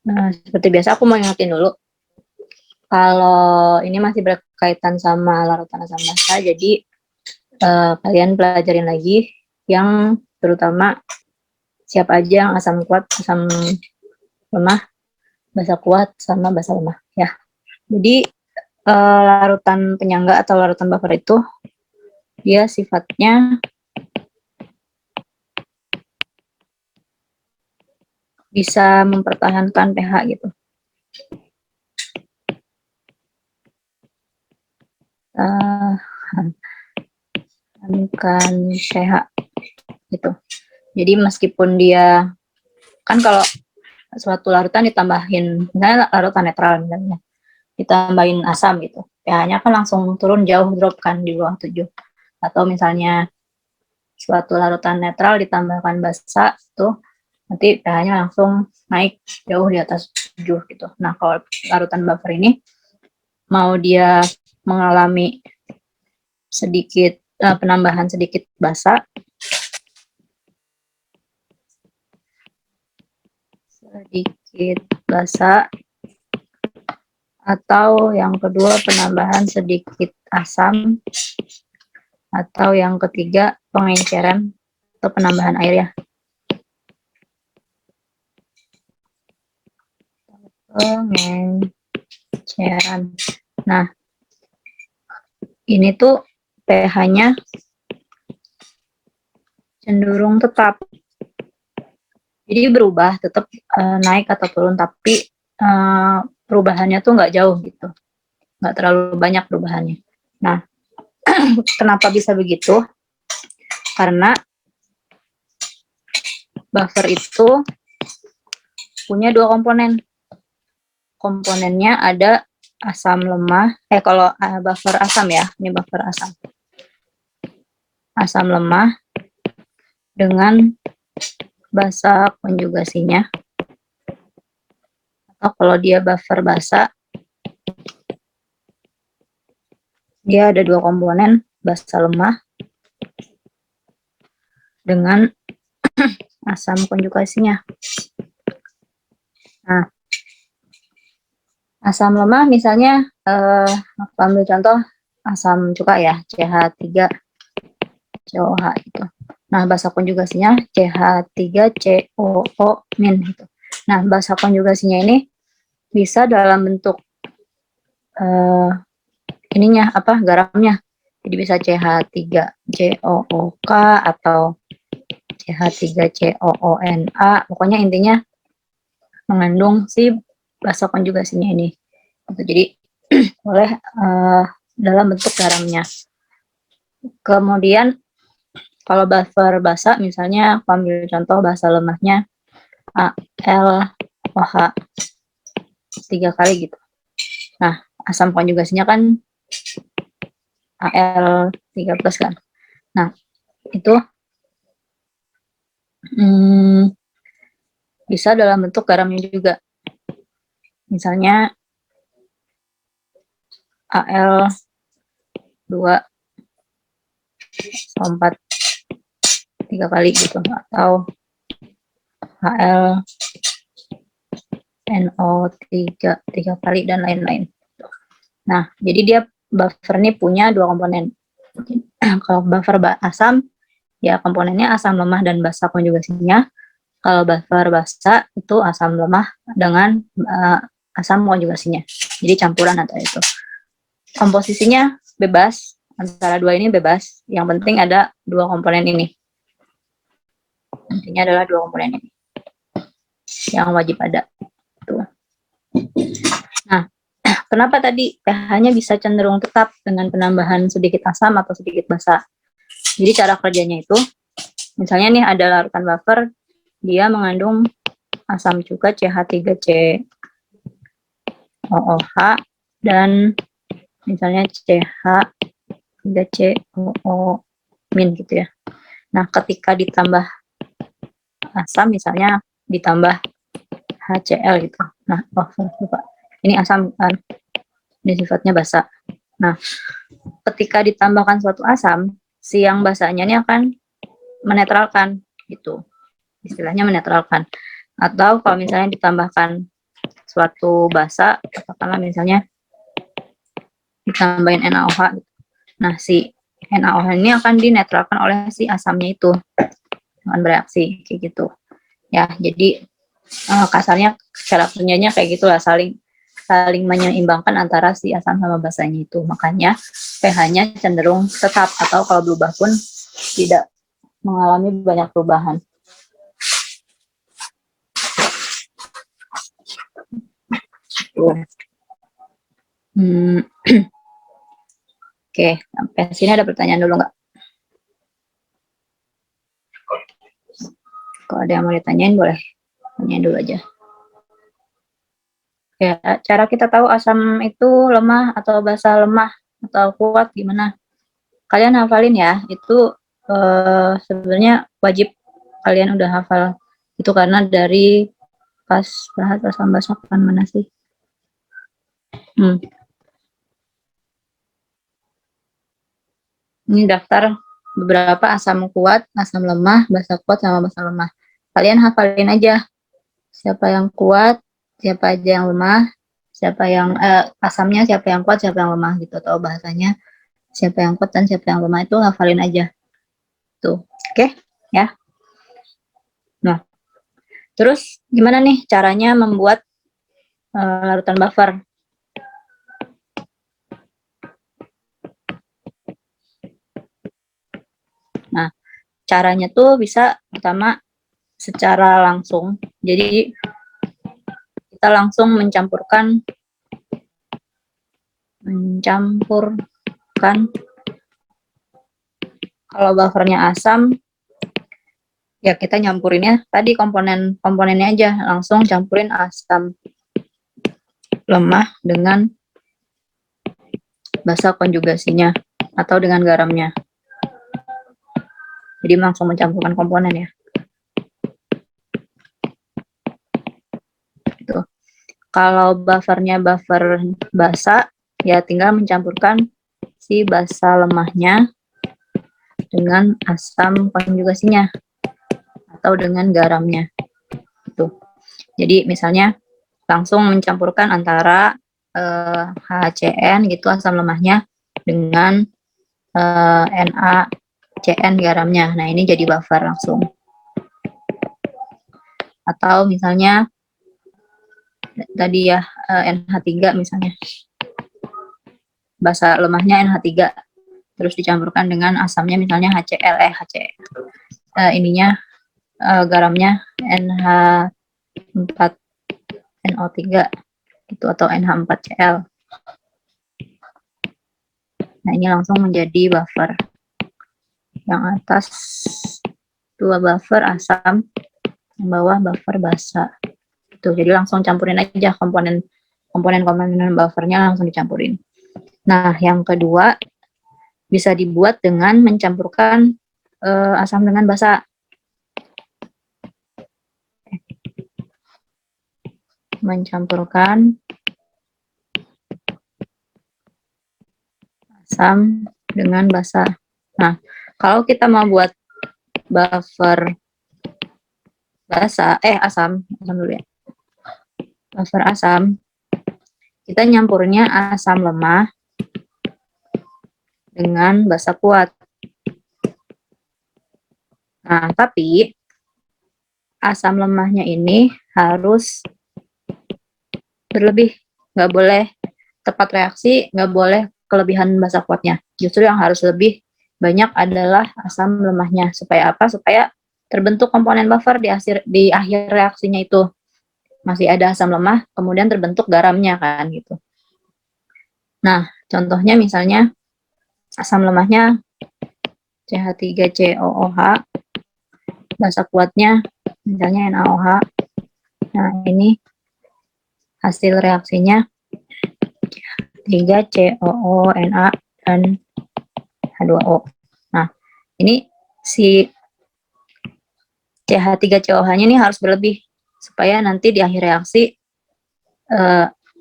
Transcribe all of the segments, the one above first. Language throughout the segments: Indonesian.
Nah, seperti biasa aku mau ingetin dulu, kalau ini masih berkaitan sama larutan asam basa, jadi kalian pelajarin lagi yang terutama siapa aja yang asam kuat, asam lemah, basa kuat, sama basa lemah ya. Jadi larutan penyangga atau larutan buffer itu dia sifatnya bisa mempertahankan pH gitu. Bukan pH gitu. Jadi meskipun dia kan kalau suatu larutan ditambahin, misalnya larutan netral misalnya, ditambahin asam gitu, pH-nya kan langsung turun jauh, drop kan di bawah 7. Atau misalnya suatu larutan netral ditambahkan basa tuh nanti pH-nya langsung naik jauh di atas 7 gitu. Nah, kalau larutan buffer ini mau dia mengalami sedikit penambahan sedikit basa, atau yang kedua penambahan sedikit asam, atau yang ketiga pengenceran atau penambahan air ya. Pengenceran. Nah, ini tuh pH-nya cenderung tetap. Jadi berubah, tetap naik atau turun, tapi perubahannya tuh nggak jauh gitu, nggak terlalu banyak perubahannya. Nah, kenapa bisa begitu? Karena buffer itu punya dua komponen. Komponennya ada asam lemah, kalau buffer asam ya, ini buffer asam. Asam lemah dengan basa konjugasinya. Atau kalau dia buffer basa, dia ada dua komponen, basa lemah dengan asam konjugasinya. Nah, asam lemah misalnya, aku ambil contoh asam cuka ya, CH3COH gitu. Nah, basa konjugasinya CH3COO- gitu. Nah, basa konjugasinya ini bisa dalam bentuk ininya garamnya. Jadi bisa CH3COOK atau CH3COONA. Pokoknya intinya mengandung si basa konjugasinya ini. Jadi boleh dalam bentuk garamnya. Kemudian kalau buffer basa, misalnya aku ambil contoh basa lemahnya AlOH 3 kali gitu. Nah, asam konjugasinya kan Al3+ kan. Nah, itu bisa dalam bentuk garamnya juga. Misalnya Al2O4 3 kali gitu, atau HLNO3 kali dan lain-lain. Nah, jadi dia buffer ini punya dua komponen. Kalau buffer asam, ya komponennya asam lemah dan basa konjugasinya. Kalau buffer basa itu asam lemah dengan asam konjugasinya. Jadi campuran atau itu. Komposisinya bebas, antara dua ini bebas. Yang penting ada dua komponen ini. Intinya adalah dua komponen ini yang wajib ada. Tuh. Nah, kenapa tadi pH-nya bisa cenderung tetap dengan penambahan sedikit asam atau sedikit basa? Jadi cara kerjanya itu, misalnya nih ada larutan buffer, dia mengandung asam cuka CH3COOH dan misalnya CH3COO- gitu ya. Nah, ketika ditambah asam, misalnya ditambah HCl gitu. Nah, lupa. Ini asam kan, ini sifatnya basa. Nah, ketika ditambahkan suatu asam, si yang basanya ini akan menetralkan gitu. istilahnya menetralkan. Atau kalau misalnya ditambahkan suatu basa, katakanlah misalnya ditambahin NaOH. Nah, si NaOH ini akan dinetralkan oleh si asamnya itu dengan bereaksi kayak gitu. Ya, jadi kasarnya cara kerjanya kayak gitulah, saling menyeimbangkan antara si asam sama basanya itu. Makanya pH-nya cenderung tetap, atau kalau berubah pun tidak mengalami banyak perubahan. Oke, sampai sini ada pertanyaan dulu nggak? Kalau ada yang mau ditanyain boleh tanyain dulu aja. Ya, cara kita tahu asam itu lemah atau basa lemah atau kuat gimana? Kalian hafalin ya, itu sebenarnya wajib kalian udah hafal itu, karena dari pas bahas asam basa kan mana sih? Ini daftar beberapa asam kuat, asam lemah, basa kuat, sama basa lemah. Kalian hafalin aja siapa yang kuat, siapa aja yang lemah, siapa yang asamnya, siapa yang kuat, siapa yang lemah gitu, atau bahasanya siapa yang kuat dan siapa yang lemah, itu hafalin aja tuh. Oke, ya. Nah, terus gimana nih caranya membuat larutan buffer? Nah, caranya tuh bisa pertama secara langsung. Jadi kita langsung mencampurkan kalau buffernya asam, ya kita nyampurinnya tadi komponennya aja, langsung campurin asam lemah dengan basa konjugasinya atau dengan garamnya. Jadi langsung mencampurkan komponen ya. Gitu. Kalau buffernya buffer basa, ya tinggal mencampurkan si basa lemahnya dengan asam konjugasinya atau dengan garamnya. Gitu. Jadi misalnya langsung mencampurkan antara HCN gitu asam lemahnya dengan NaCN garamnya. Nah, ini jadi buffer langsung. Atau misalnya tadi ya NH3 misalnya. Basa lemahnya NH3 terus dicampurkan dengan asamnya misalnya HCl ininya garamnya NH4NO3 gitu, atau NH4Cl. Nah, ini langsung menjadi buffer. Yang atas dua buffer asam, yang bawah buffer basa. Tuh, jadi langsung campurin aja komponen buffernya, langsung dicampurin. Nah, yang kedua bisa dibuat dengan mencampurkan asam dengan basa. Mencampurkan asam dengan basa. Nah, kalau kita mau buat buffer basa, asam dulu ya. Buffer asam, kita nyampurnya asam lemah dengan basa kuat. Nah, tapi asam lemahnya ini harus berlebih, nggak boleh tepat reaksi, nggak boleh kelebihan basa kuatnya. Justru yang harus lebih banyak adalah asam lemahnya. Supaya apa? Supaya terbentuk komponen buffer di akhir reaksinya itu. Masih ada asam lemah, kemudian terbentuk garamnya kan gitu. Nah, contohnya misalnya asam lemahnya CH3COOH, basa kuatnya misalnya NaOH. Nah, ini hasil reaksinya 3COO, Na, dan H2O. Nah, ini si CH3COH-nya ini harus berlebih, supaya nanti di akhir reaksi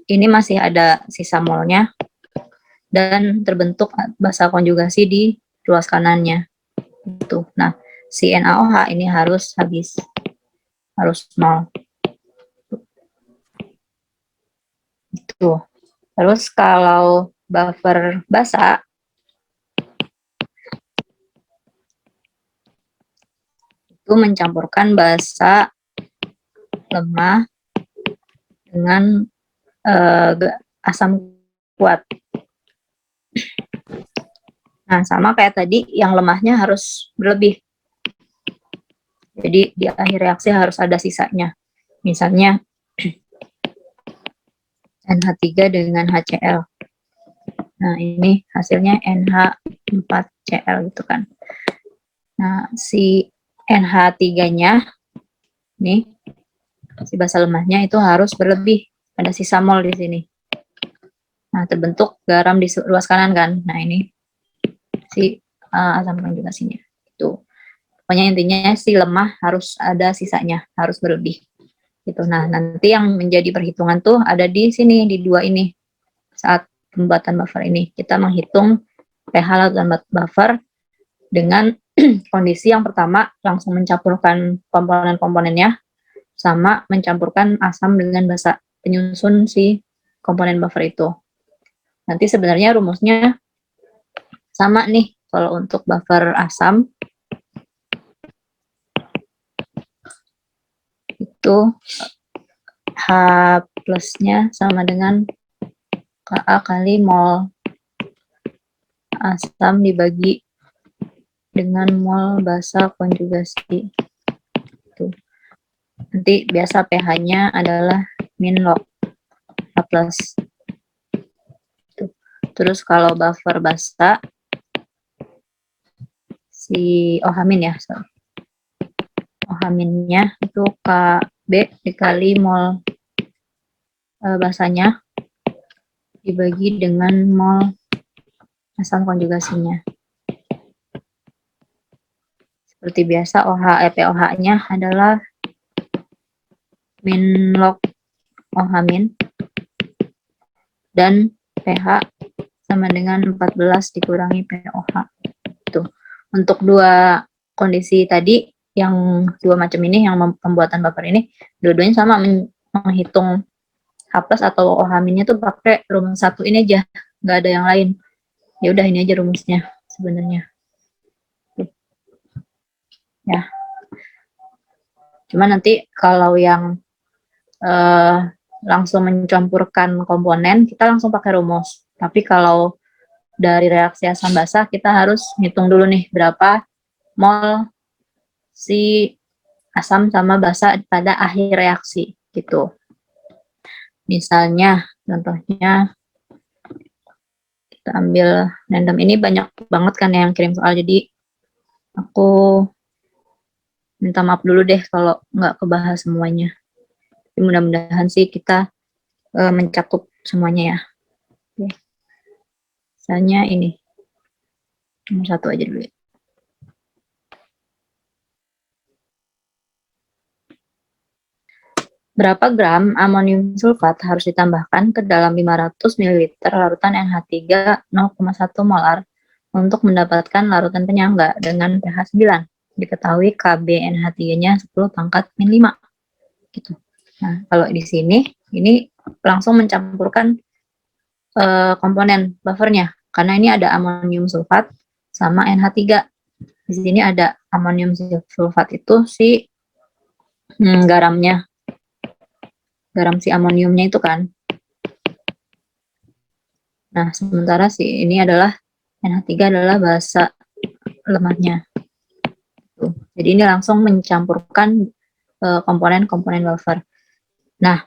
ini masih ada sisa molnya, dan terbentuk basa konjugasi di ruas kanannya. Nah, si NaOH ini harus habis. harus 0. Itu. Terus kalau buffer basa, itu mencampurkan basa lemah dengan asam kuat. Nah, sama kayak tadi, yang lemahnya harus berlebih. Jadi di akhir reaksi harus ada sisanya. Misalnya NH3 dengan HCl. Nah, ini hasilnya NH4Cl gitu kan. Nah, si NH3-nya, nih, si basa lemahnya itu harus berlebih. Ada sisa mol di sini. Nah, terbentuk garam di ruas kanan kan. Nah, ini si asam konjugasinya. Itu. Pokoknya intinya si lemah harus ada sisanya, harus berlebih. Gitu. Nah, nanti yang menjadi perhitungan tuh ada di sini, di 2 ini. Saat pembuatan buffer ini, kita menghitung pH lautan buffer dengan kondisi yang pertama langsung mencampurkan komponen-komponennya sama mencampurkan asam dengan basa penyusun si komponen buffer itu. Nanti sebenarnya rumusnya sama nih kalau untuk buffer asam itu H plusnya sama dengan Ka kali mol asam dibagi dengan mol basa konjugasi. Tuh. Nanti biasa pH-nya adalah min log H plus. Tuh. Terus kalau buffer basa si OH- ya, OH-nya itu Kb dikali mol basanya dibagi dengan mol asam konjugasinya. Seperti biasa POH-nya adalah min log OH- dan pH sama dengan 14 dikurangi POH. Itu. Untuk 2 kondisi tadi, yang 2 macam ini, yang pembuatan buffer ini, dua-duanya sama menghitung H plus atau OH-nya tuh pakai rumus 1 ini aja, nggak ada yang lain. Ya udah, ini aja rumusnya sebenarnya. Ya. Cuma nanti kalau yang langsung mencampurkan komponen, kita langsung pakai rumus. Tapi kalau dari reaksi asam basa, kita harus ngitung dulu nih berapa mol si asam sama basa pada akhir reaksi gitu. Misalnya, contohnya kita ambil random, ini banyak banget kan yang kirim soal, jadi aku minta maaf dulu deh kalau nggak kebahas semuanya. Tapi mudah-mudahan sih kita mencakup semuanya ya. Oke. Misalnya ini, nomor 1 aja dulu ya. Berapa gram amonium sulfat harus ditambahkan ke dalam 500 ml larutan NH3 0,1 molar untuk mendapatkan larutan penyangga dengan pH 9? Diketahui Kb NH3-nya 10 pangkat min 5. Gitu. Nah, kalau di sini, ini langsung mencampurkan komponen buffernya, karena ini ada amonium sulfat sama NH3. Di sini ada amonium sulfat itu si garamnya, garam si amoniumnya itu kan. Nah, sementara si ini adalah NH3 adalah basa lemahnya. Tuh. Jadi ini langsung mencampurkan komponen-komponen buffer. Nah,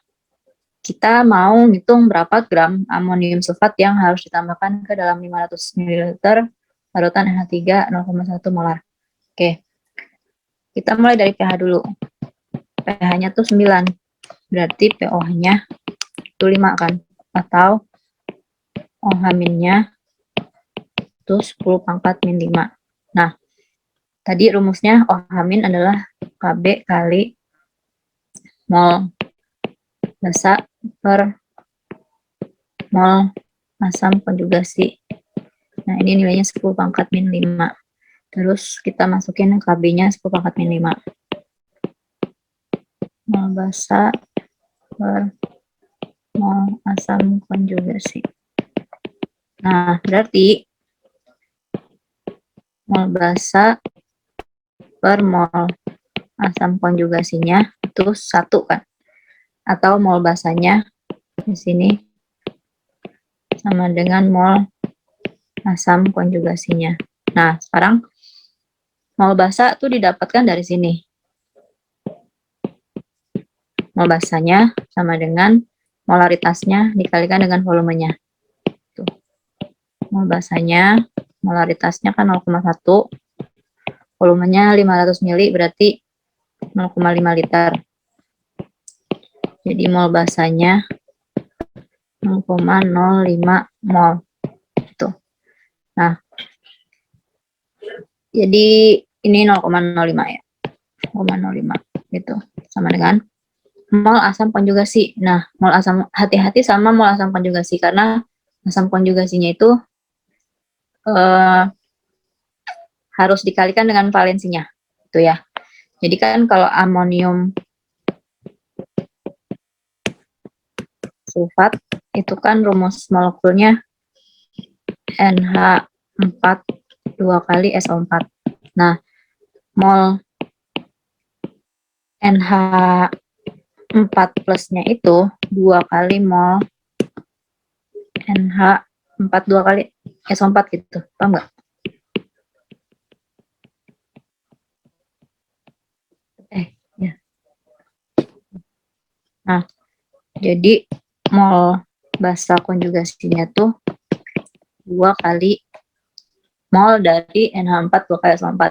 kita mau ngitung berapa gram amonium sulfat yang harus ditambahkan ke dalam 500 ml larutan NH3 0,1 molar. Oke. Kita mulai dari pH dulu. pH-nya tuh 9. Berarti POH-nya itu 5 kan? Atau OH-nya itu 10 pangkat min 5. Nah, tadi rumusnya OH- adalah Kb kali mol basa per mol asam konjugasi. Nah, ini nilainya 10 pangkat min 5. Terus kita masukin Kb-nya 10 pangkat min 5. mol basa per mol asam konjugasi. Nah, berarti mol basa per mol asam konjugasinya itu 1 kan? Atau mol basanya di sini sama dengan mol asam konjugasinya. Nah, sekarang mol basa tuh didapatkan dari sini. Mol basanya sama dengan molaritasnya dikalikan dengan volumenya. Tuh. Mol basanya, molaritasnya kan 0,1, volumenya 500 mili, berarti 0,5 liter. Jadi mol basanya 0,05 mol. Gitu. Nah, jadi ini 0,05 ya. 0,05 gitu. Sama dengan mol asam konjugasi. Nah, mol asam, hati-hati sama mol asam konjugasi karena asam konjugasinya itu harus dikalikan dengan valensinya. Itu ya. Jadi kan kalau amonium sulfat itu kan rumus molekulnya NH4 2 kali SO4. Nah, mol NH4 plusnya itu 2 kali mol NH4 2 kali SO4 gitu. Paham nggak? Ya. Nah, jadi mol basa konjugasinya tuh 2 kali mol dari NH4 2 kali SO4.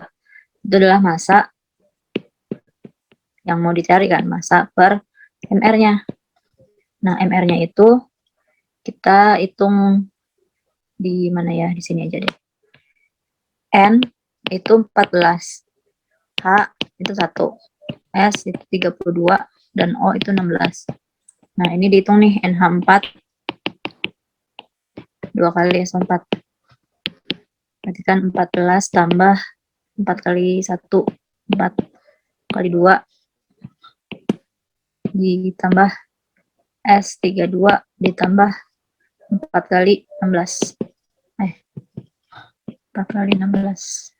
Itu adalah massa yang mau dicari kan, massa per MR-nya. Nah, MR-nya itu kita hitung di mana ya? Di sini aja deh. N itu 14, H itu 1, S itu 32, dan O itu 16. Nah, ini dihitung nih, NH4 2 kali SO4. Berarti kan 14 tambah 4 kali 1, 4 kali 2, ditambah S32, ditambah 4 kali 16. 4 kali 16.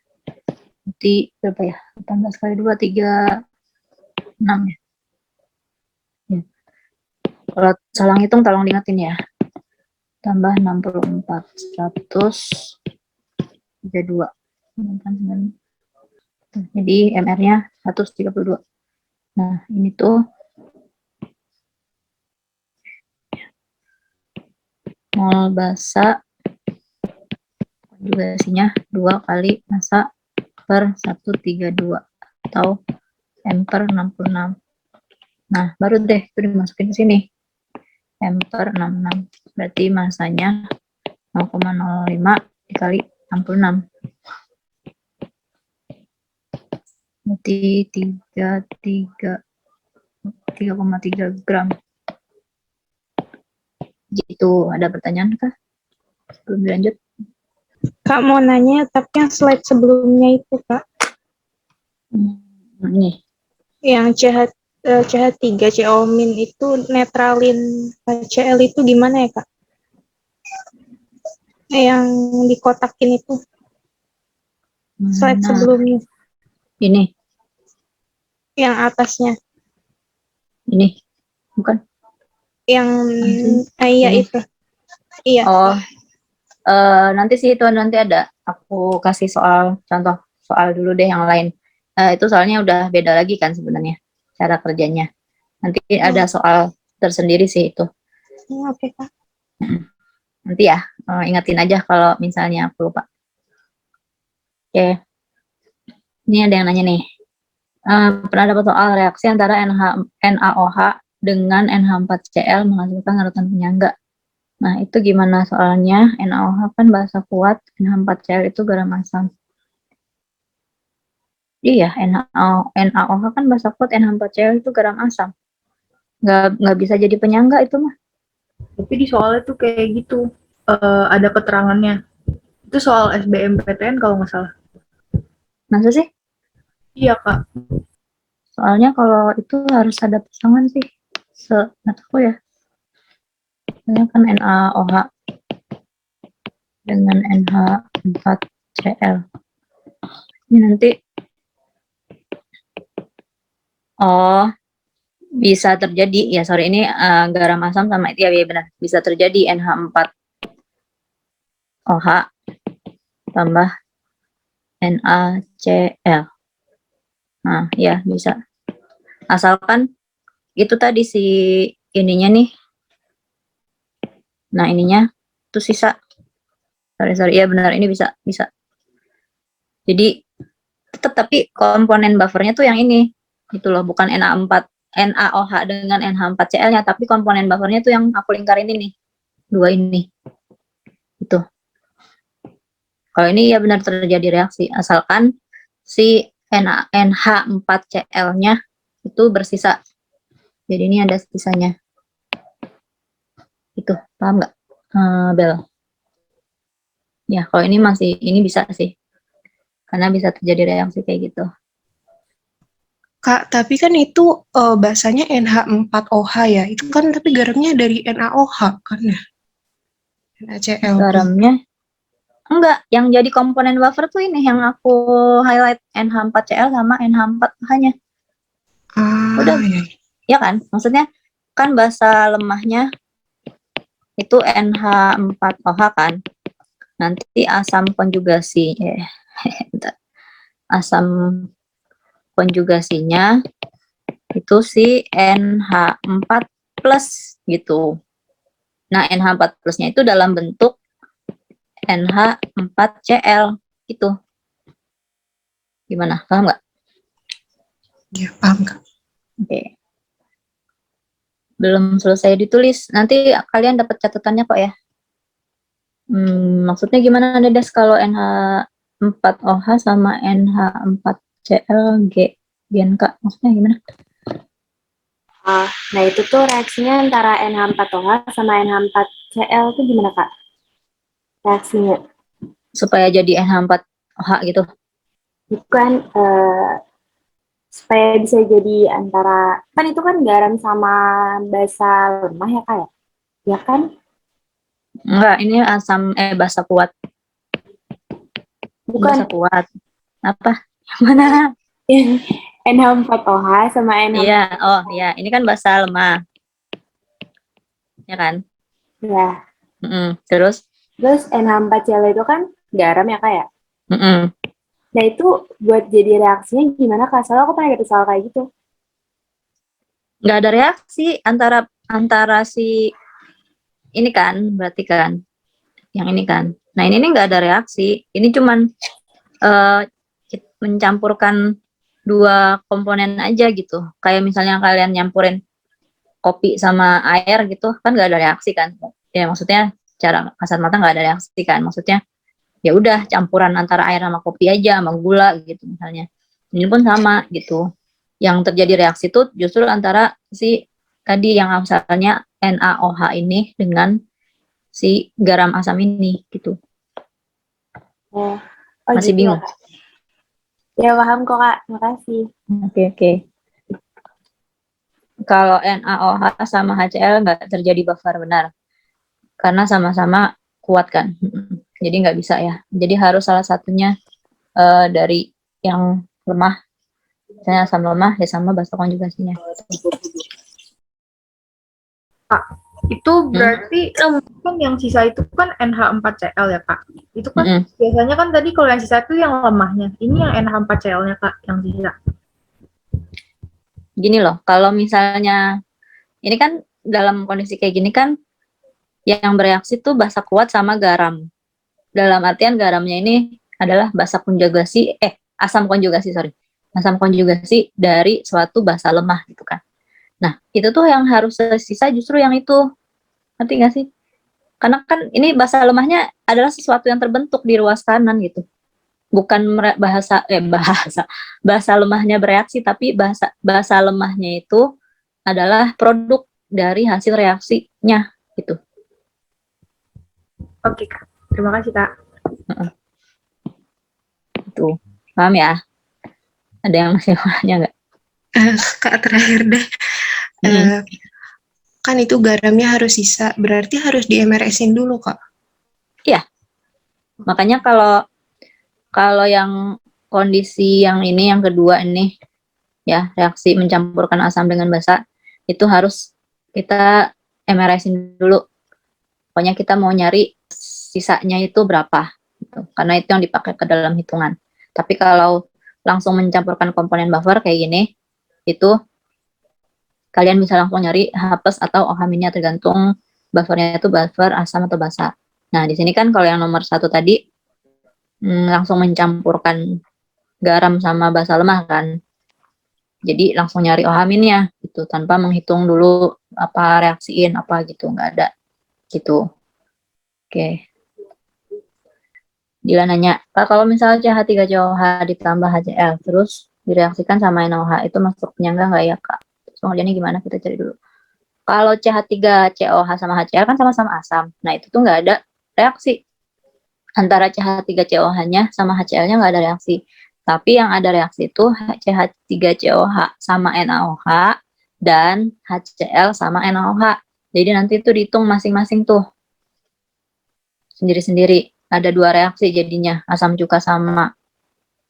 Berarti berapa ya? 18 kali 2, 36 ya. Kalau salah ngitung tolong diingetin ya. Tambah 64, 132. Jadi MR-nya 132. Nah, ini tuh mol basa konjugasinya 2 kali massa per 132 atau M per 66. Nah, baru deh itu dimasukin ke sini. M per 66. Berarti massanya 0,05 dikali 66. Berarti 3,3 gram. Gitu, ada pertanyaan kah? Sebelum dilanjut. Kak mau nanya, tapi yang slide sebelumnya itu, Kak. Ini. Yang CH3, COMin itu netralin HCl itu gimana ya, Kak? Yang dikotakin itu. Slide sebelumnya. Ini. Yang atasnya. Ini. Bukan? Yang iya ini. itu. Iya. Oh. Nanti sih itu nanti ada. Aku kasih contoh soal dulu deh yang lain. Itu soalnya udah beda lagi kan sebenarnya cara kerjanya. Nanti ada soal tersendiri sih itu. Oke, Kak. Nanti ya, ingetin aja kalau misalnya aku lupa. Oke. Ini ada yang nanya nih. Pernah dapat soal reaksi antara NaOH dengan NH4Cl menghasilkan larutan penyangga. Nah, itu gimana soalnya? NaOH kan basa kuat, NH4Cl itu garam asam. Iya, NaOH kan basa kuat, NH4Cl itu garam asam. Nggak bisa jadi penyangga itu mah. Tapi di soalnya tuh kayak gitu, ada keterangannya. Itu soal SBMPTN kalau nggak salah. Masa sih? Iya, Kak. Soalnya kalau itu harus ada pasangan sih. Seingat aku ya. Soalnya kan NaOH dengan NH4Cl. Ini nanti, oh, bisa terjadi, ya sorry ini garam asam sama itu ya benar. Bisa terjadi NH4OH tambah NaCl. Nah, ya bisa. Asalkan itu tadi si ininya nih. Nah, ininya tuh sisa. Sorry, ya benar ini bisa. Jadi tetap tapi komponen buffernya tuh yang ini. Itu loh, bukan NaOH dengan NH4Cl-nya, tapi komponen buffernya tuh yang aku lingkarin ini. Dua ini. Itu. Kalau ini ya benar terjadi reaksi, asalkan si NH4Cl-nya itu bersisa. Jadi ini ada sisanya. Itu, paham nggak, Bel? Ya, kalau ini bisa sih. Karena bisa terjadi reaksi kayak gitu. Kak, tapi kan itu bahasanya NH4OH ya. Itu kan tapi garamnya dari NaOH kan ya? NaCl. Garamnya enggak, yang jadi komponen buffer tuh ini yang aku highlight NH4Cl sama NH4OH-nya. Udah, Ya. ya kan? Maksudnya kan basa lemahnya itu NH4OH kan. Nanti asam konjugasi, asam konjugasinya itu si NH4 plus gitu. Nah, NH4 plusnya itu dalam bentuk NH4Cl gitu. Gimana? Paham nggak? Ya, paham Kak. Oke. Belum selesai ditulis. Nanti kalian dapat catatannya kok ya. Maksudnya gimana Dedes kalau NH4OH sama NH4Cl gen K? Maksudnya gimana? Nah itu tuh reaksinya antara NH4OH sama NH4Cl itu gimana Kak? Reaksinya? Supaya jadi NH4OH gitu. Bukan, supaya bisa jadi antara, kan itu kan garam sama basa lemah ya Kak ya? Ya kan? Enggak, ini asam basa kuat. Bukan. Basa kuat. Apa? Mana? NH4OH sama NH4. Iya, oh ya, ini kan basa lemah. Ya kan? Ya. Terus NH4Cl itu kan garam ya Kak ya? Mm-mm. Nah itu buat jadi reaksinya gimana Kak? Soalnya aku pernah dapet soal kayak gitu. Nggak ada reaksi antara si ini kan, berarti kan yang ini kan. Nah ini nggak ada reaksi. Ini cuman mencampurkan dua komponen aja gitu. Kayak misalnya kalian nyampurin kopi sama air gitu kan nggak ada reaksi kan? Ya maksudnya cara kasar mata nggak ada reaksi kan? Maksudnya ya udah campuran antara air sama kopi aja sama gula gitu misalnya. Ini pun sama gitu. Yang terjadi reaksi itu justru antara si tadi yang asalnya NaOH ini dengan si garam asam ini gitu. Oh Masih gitu bingung? Ya paham kok Kak, makasih. Oke. Kalau NaOH sama HCl nggak terjadi buffer, benar. Karena sama-sama kuat kan. Jadi nggak bisa ya. Jadi harus salah satunya dari yang lemah. Misalnya asam lemah ya sama basa konjugasinya. Kak, itu berarti kan yang sisa itu kan NH4Cl ya Kak. Itu kan biasanya kan tadi kalau yang sisa itu yang lemahnya. Ini yang NH4Cl-nya Kak, yang sisa. Gini loh, kalau misalnya ini kan dalam kondisi kayak gini kan yang bereaksi tuh basa kuat sama garam. Dalam artian garamnya ini adalah asam konjugasi, asam konjugasi dari suatu basa lemah gitu kan. Nah, itu tuh yang harus tersisa justru yang itu. Ngerti nggak sih? Karena kan ini basa lemahnya adalah sesuatu yang terbentuk di ruas kanan gitu. Bukan bahasa lemahnya bereaksi, tapi bahasa lemahnya itu adalah produk dari hasil reaksinya gitu. Oke Kak, terima kasih Kak. Itu paham ya? Ada yang masih nanya nggak? Kak, terakhir deh. Kan itu garamnya harus sisa, berarti harus di-MRS-in dulu, Kak. Makanya kalau yang kondisi yang ini, yang kedua ini, ya, reaksi mencampurkan asam dengan basa, itu harus kita MRS-in dulu. Pokoknya kita mau nyari sisanya itu berapa, gitu. Karena itu yang dipakai ke dalam hitungan. Tapi kalau langsung mencampurkan komponen buffer kayak gini, itu kalian bisa langsung nyari H+ atau OH-nya, tergantung buffernya itu buffer asam atau basa. Nah, di sini kan kalau yang nomor 1 tadi langsung mencampurkan garam sama basa lemah kan. Jadi langsung nyari OH-nya gitu, tanpa menghitung dulu apa reaksiin apa gitu, nggak ada gitu. Oke. Dila nanya, Kak, kalau misalnya CH3COH ditambah HCl terus direaksikan sama NaOH, itu masuk penyangga nggak ya, Kak? Terus pengerjaannya gimana? Kita cari dulu. Kalau CH3COH sama HCl kan sama-sama asam. Nah, itu tuh nggak ada reaksi. Antara CH3COH-nya sama HCl-nya nggak ada reaksi. Tapi yang ada reaksi itu CH3COH sama NaOH dan HCl sama NaOH. Jadi nanti itu dihitung masing-masing tuh. Sendiri-sendiri. Ada 2 reaksi jadinya. Asam cuka sama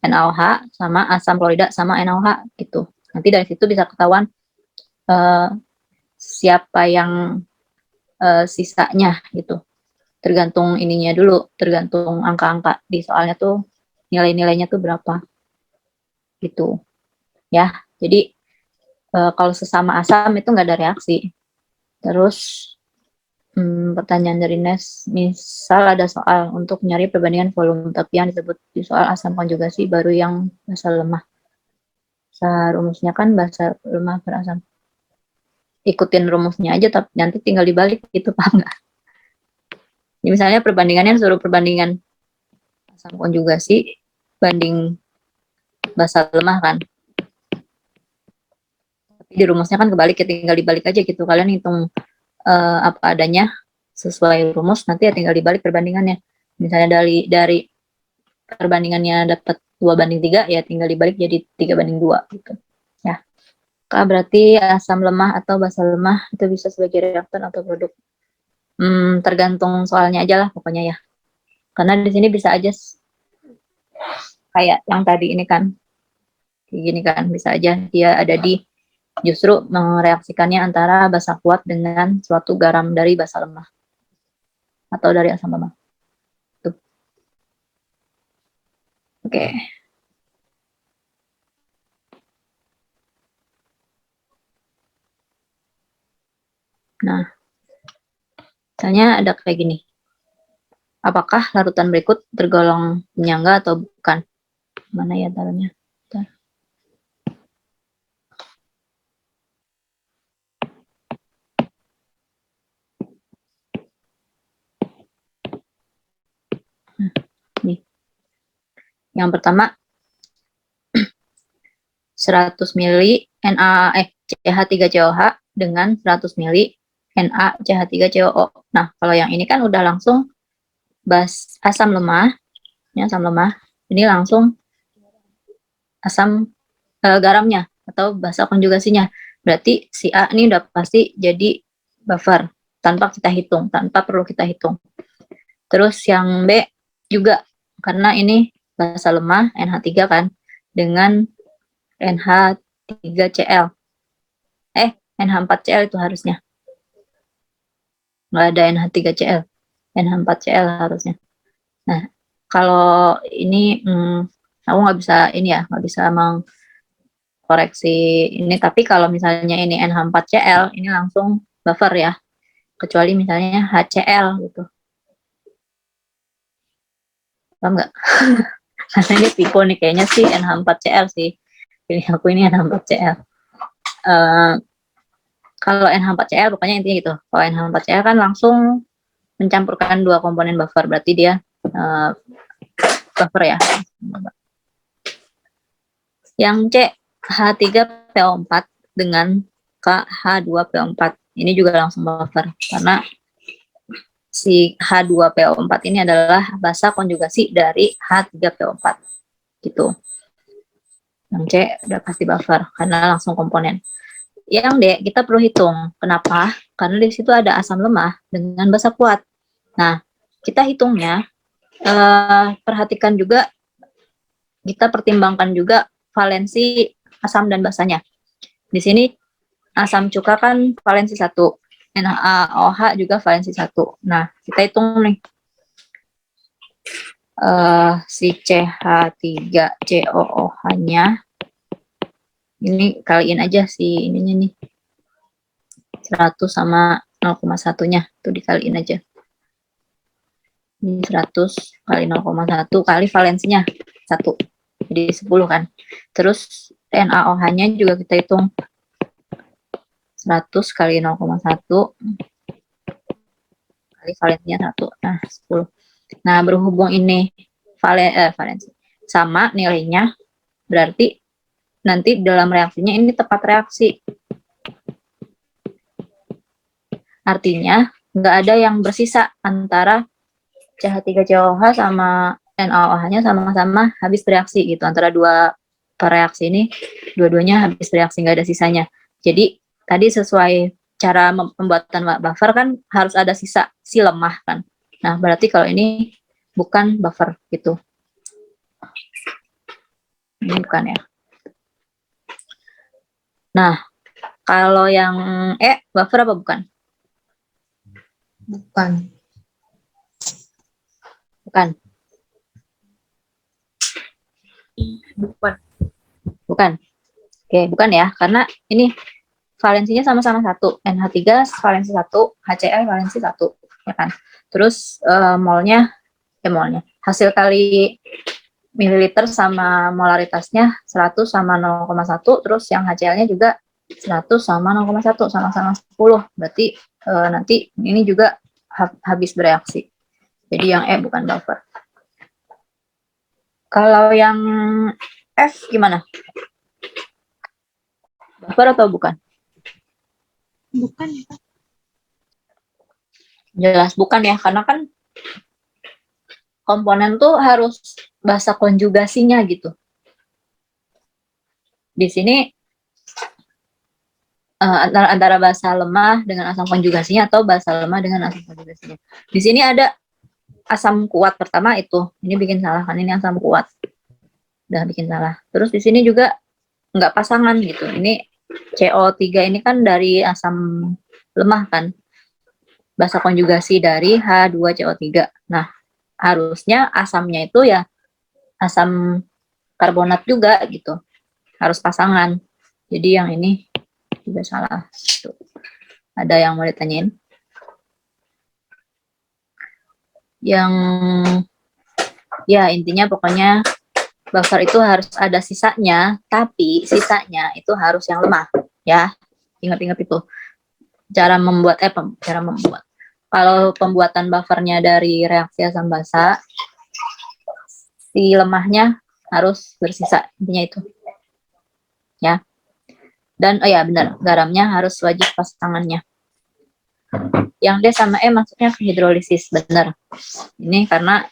NaOH sama asam klorida sama NaOH gitu. Nanti dari situ bisa ketahuan siapa yang sisanya gitu. Tergantung ininya dulu, tergantung angka-angka di soalnya tuh nilai-nilainya tuh berapa gitu ya. Jadi kalau sesama asam itu nggak ada reaksi. Terus pertanyaan dari Nes, misal ada soal untuk nyari perbandingan volume, tapi yang disebut di soal asam konjugasi baru yang basa lemah. Rumusnya kan basa lemah per asam. Ikutin rumusnya aja, tapi nanti tinggal dibalik gitu, paham nggak? Ini misalnya perbandingannya suruh perbandingan asam konjugasi banding basa lemah kan. Tapi di rumusnya kan kebalik ya, tinggal dibalik aja gitu. Kalian hitung apa adanya sesuai rumus, nanti ya tinggal dibalik perbandingannya. Misalnya dari perbandingannya dapat 2:3, ya tinggal dibalik jadi 3:2 gitu. Ya. Kak, berarti asam lemah atau basa lemah itu bisa sebagai reaktan atau produk? Tergantung soalnya aja lah pokoknya ya. Karena di sini bisa aja kayak yang tadi ini kan. Kayak gini kan, bisa aja dia ada di justru mereaksikannya antara basa kuat dengan suatu garam dari basa lemah atau dari asam lemah. Tuh. Oke. Nah, misalnya ada kayak gini. Apakah larutan berikut tergolong penyangga atau bukan? Mana ya taruhnya? Nih. Yang pertama 100 mili CH3COH dengan 100 mili NaCH3COO. Nah, kalau yang ini kan udah langsung asam lemah, ya, asam lemah. Ini langsung asam garamnya atau basa konjugasinya. Berarti si A ini udah pasti jadi buffer tanpa kita hitung, tanpa perlu kita hitung. Terus yang B juga karena ini basa lemah NH3 kan dengan NH3Cl. NH4Cl itu harusnya. Nggak ada NH3Cl. NH4Cl harusnya. Nah, kalau ini aku nggak bisa ini ya, nggak bisa mengkoreksi ini. Tapi kalau misalnya ini NH4Cl, ini langsung buffer ya. Kecuali misalnya HCl gitu. Paham nggak? Karena ini tipe nih, kayaknya sih NH4Cl sih. Pilih aku ini NH4Cl. Kalau NH4Cl pokoknya intinya gitu. Kalau NH4Cl kan langsung mencampurkan 2 komponen buffer, berarti dia buffer ya. Yang C, H3PO4 dengan KH2PO4. Ini juga langsung buffer karena si H2PO4 ini adalah basa konjugasi dari H3PO4 gitu. Yang C udah pasti buffer karena langsung komponen. Yang D kita perlu hitung. Kenapa? Karena di situ ada asam lemah dengan basa kuat. Nah, kita hitungnya perhatikan juga, kita pertimbangkan juga valensi asam dan basanya. Di sini asam cuka kan valensi 1, NaOH juga valensi 1. Nah, kita hitung nih. Si CH3COOH-nya ini kaliin aja si ininya nih. 100 sama 0,1-nya tuh dikaliin aja. Ini 100 kali 0,1 kali valensinya 1. Jadi 10 kan. Terus NaOH-nya juga kita hitung 100 kali 0,1 kali valensinya 1. Nah, 10. Nah, berhubung ini valensi sama nilainya, berarti nanti dalam reaksinya ini tepat reaksi. Artinya, nggak ada yang bersisa antara CH3COOH sama NaOH-nya sama-sama habis bereaksi gitu. Antara dua reaksi ini, dua-duanya habis bereaksi, nggak ada sisanya. Jadi, tadi sesuai cara pembuatan buffer kan harus ada sisa si lemah kan. Nah, berarti kalau ini bukan buffer gitu. Ini bukan ya. Nah, kalau yang E, buffer apa bukan? Bukan. Bukan. Bukan. Bukan. Oke, bukan ya. Karena ini valensinya sama-sama 1. NH3 valensi 1, HCl valensi 1. Ya kan? Terus molnya, hasil kali mililiter sama molaritasnya 100 sama 0,1, terus yang HCl-nya juga 100 sama 0,1, sama-sama 10. Berarti nanti ini juga habis bereaksi. Jadi yang E bukan buffer. Kalau yang F gimana? Buffer atau bukan? Bukan ya, Kak? Jelas bukan ya, karena kan komponen tuh harus bahasa konjugasinya gitu. Di sini antara bahasa lemah dengan asam konjugasinya atau bahasa lemah dengan asam konjugasinya. Di sini ada asam kuat pertama itu. Ini bikin salah kan, ini asam kuat. Udah bikin salah. Terus di sini juga nggak pasangan gitu. Ini CO3 ini kan dari asam lemah kan. Bahasa konjugasi dari H2CO3. Nah, harusnya asamnya itu ya asam karbonat juga gitu. Harus pasangan. Jadi yang ini juga salah. Tuh. Ada yang mau ditanyain? Yang ya intinya pokoknya buffer itu harus ada sisanya, tapi sisanya itu harus yang lemah ya. Ingat-ingat itu. Cara membuat kalau pembuatan buffernya dari reaksi asam basa, si lemahnya harus bersisa, intinya itu. Ya. Dan oh ya benar, garamnya harus wajib pasangannya. Yang D sama E masuknya ke hidrolisis, benar. Ini karena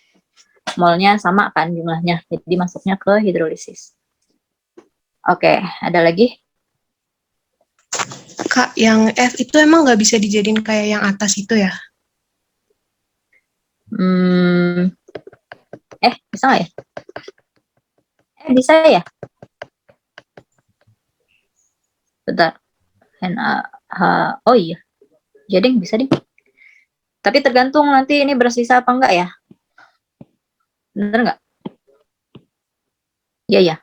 molnya sama kan jumlahnya, jadi masuknya ke hidrolisis. Oke, ada lagi? Kak, yang F itu emang nggak bisa dijadiin kayak yang atas itu ya? Bisa nggak ya? Bisa ya? Bentar. Oh iya. Jadi bisa deh. Tapi tergantung nanti ini bersisa apa enggak ya? Bener nggak? Iya ya.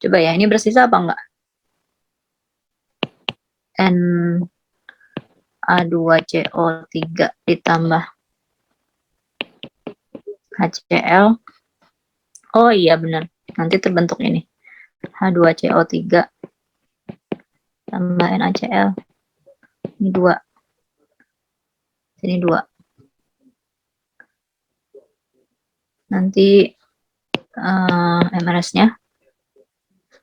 Coba ya, ini bersisa apa enggak? Na2CO3 ditambah HCl. Oh iya benar. Nanti terbentuk ini. H2CO3 tambah NaCl. Ini 2. Sini 2. Nanti MRS-nya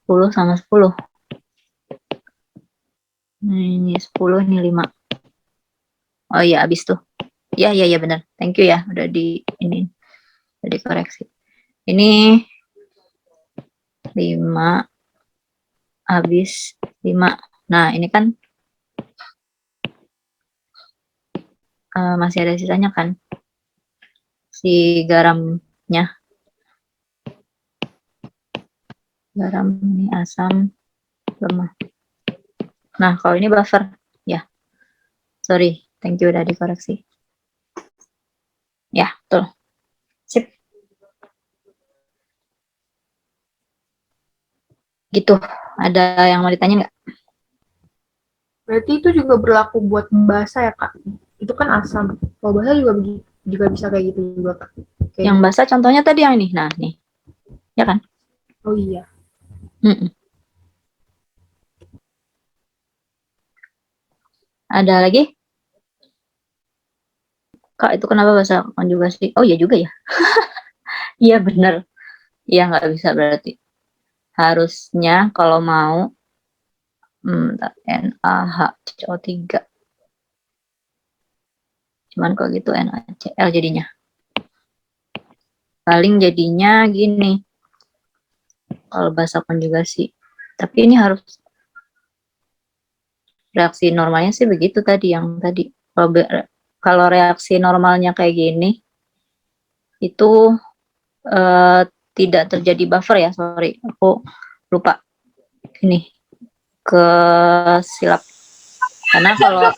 10 sama 10. Ini 10, ini 5. Oh iya, habis tuh. Ya benar. Thank you ya, udah dikoreksi. Ini 5 habis 5. Nah, ini kan masih ada sisanya kan, si garamnya. Garam, ini asam, lemah. Nah, kalau ini buffer, ya. Sorry, thank you udah dikoreksi. Ya, betul. Sip. Gitu. Ada yang mau ditanya nggak? Berarti itu juga berlaku buat basa ya, Kak? Itu kan asam. Kalau basa juga bisa kayak gitu juga, Kak. Yang basah contohnya tadi yang ini. Nah, nih. Ya kan? Oh iya. Ada lagi? Kak, itu kenapa bahasa konjugasi? Oh iya juga ya. Iya bener. Iya nggak bisa berarti. Harusnya kalau mau NaHCO3. Cuman kalau gitu NaCl jadinya. Paling jadinya gini. Kalau bahasa konjugasi. Tapi ini harus reaksi normalnya sih begitu tadi yang tadi. Kalau reaksi normalnya kayak gini, itu tidak terjadi buffer ya, sorry, aku lupa ini ke silap. Karena kalau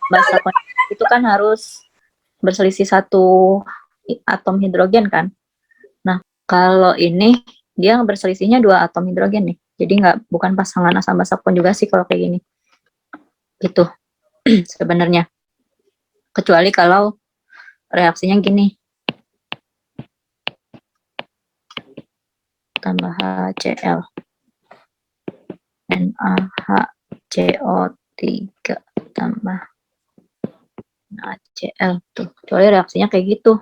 bahasa konjugasi itu kan harus berselisih 1 atom hidrogen kan. Nah, kalau ini dia berselisihnya 2 atom hidrogen nih. Jadi bukan pasangan asam basa konjugasi kalau kayak gini. Gitu. Sebenarnya. Kecuali kalau reaksinya gini. Tambah HCl. NaHCO3 tambah NaCl tuh. Kecuali reaksinya kayak gitu.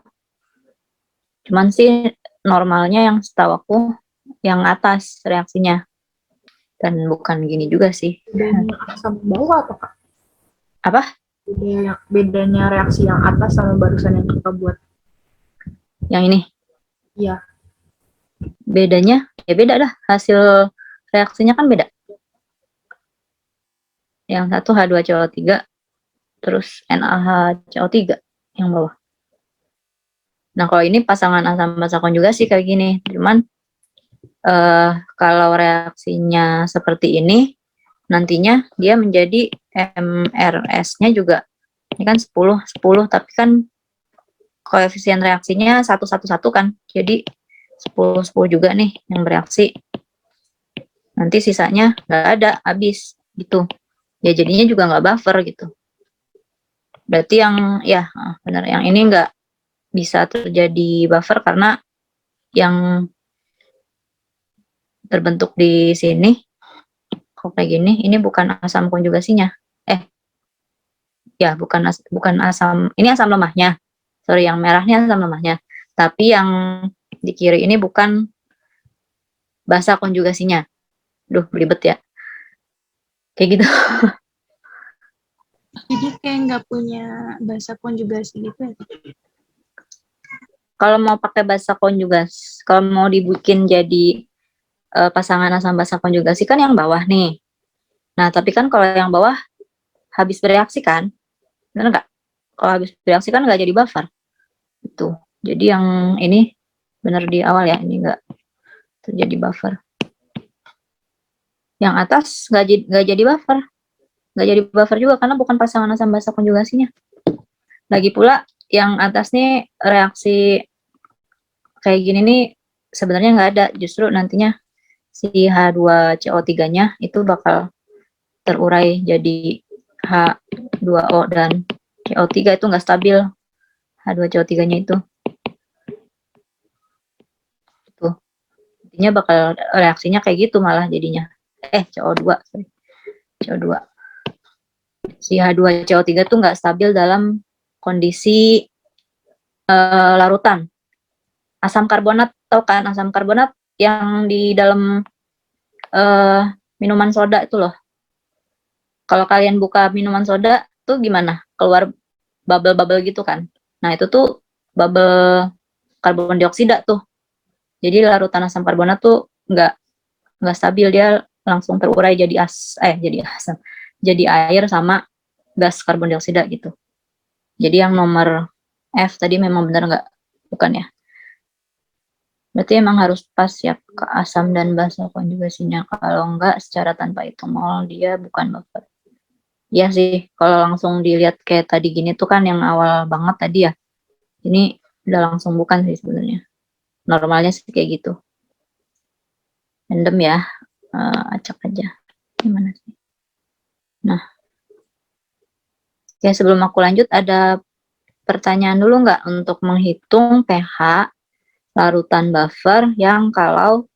Cuman sih normalnya yang setahu aku yang atas reaksinya. Dan bukan gini juga sih. Bedanya asam bawah apa, Kak? Apa? Bedanya reaksi yang atas sama barusan yang kita buat. Yang ini? Iya. Bedanya? Ya beda dah. Hasil reaksinya kan beda. Yang satu H2CO3, terus NaHCO3 yang bawah. Nah, kalau ini pasangan asam basa konjugasi kayak gini. Cuman kalau reaksinya seperti ini, nantinya dia menjadi MRS-nya juga. Ini kan 10, tapi kan koefisien reaksinya 1, 1, 1 kan. Jadi 10, 10 juga nih yang bereaksi. Nanti sisanya nggak ada, habis gitu. Ya jadinya juga nggak buffer gitu. Berarti yang, ya benar, yang ini nggak bisa terjadi buffer karena yang terbentuk di sini kok kayak gini, ini bukan asam konjugasinya. Ya bukan asam, ini asam lemahnya. Sorry, yang merahnya asam lemahnya. Tapi yang di kiri ini bukan basa konjugasinya. Duh, belibet ya. Kayak gitu. Jadi kayak nggak punya bahasa konjugasi gitu ya. Kalau mau pakai basa konjugasi, kalau mau dibikin jadi pasangan asam basa konjugasi kan yang bawah nih. Nah, tapi kan kalau yang bawah habis bereaksi kan, benar nggak? Kalau habis bereaksi kan nggak jadi buffer. Itu. Jadi yang ini benar di awal ya, ini nggak terjadi buffer. Yang atas nggak jadi buffer. Nggak jadi buffer juga karena bukan pasangan asam basa konjugasinya. Lagi pula yang atas nih reaksi kayak gini nih sebenarnya nggak ada. Justru nantinya si H2CO3-nya itu bakal terurai jadi H2O dan CO3 itu nggak stabil. H2CO3-nya itu. Tuh. Intinya bakal reaksinya kayak gitu malah jadinya. CO2. Sorry. CO2. Si H2CO3 tuh nggak stabil dalam kondisi larutan. Asam karbonat, tau kan asam karbonat yang di dalam minuman soda itu loh. Kalau kalian buka minuman soda tuh gimana? Keluar bubble-bubble gitu kan. Nah, itu tuh bubble karbon dioksida tuh. Jadi larutan asam karbonat tuh nggak stabil, dia langsung terurai jadi asam, jadi air sama gas karbon dioksida gitu. Jadi yang nomor F tadi memang benar nggak? Bukan ya? Berarti emang harus pas ya ke asam dan basa konjugasinya. Kalau enggak secara tanpa hitung mol dia bukan buffer. Iya sih, kalau langsung dilihat kayak tadi gini tuh kan yang awal banget tadi ya. Ini udah langsung bukan sih sebenarnya. Normalnya sih kayak gitu. Random ya, acak aja. Gimana sih? Nah, ya sebelum aku lanjut ada pertanyaan dulu nggak untuk menghitung pH larutan buffer yang kalau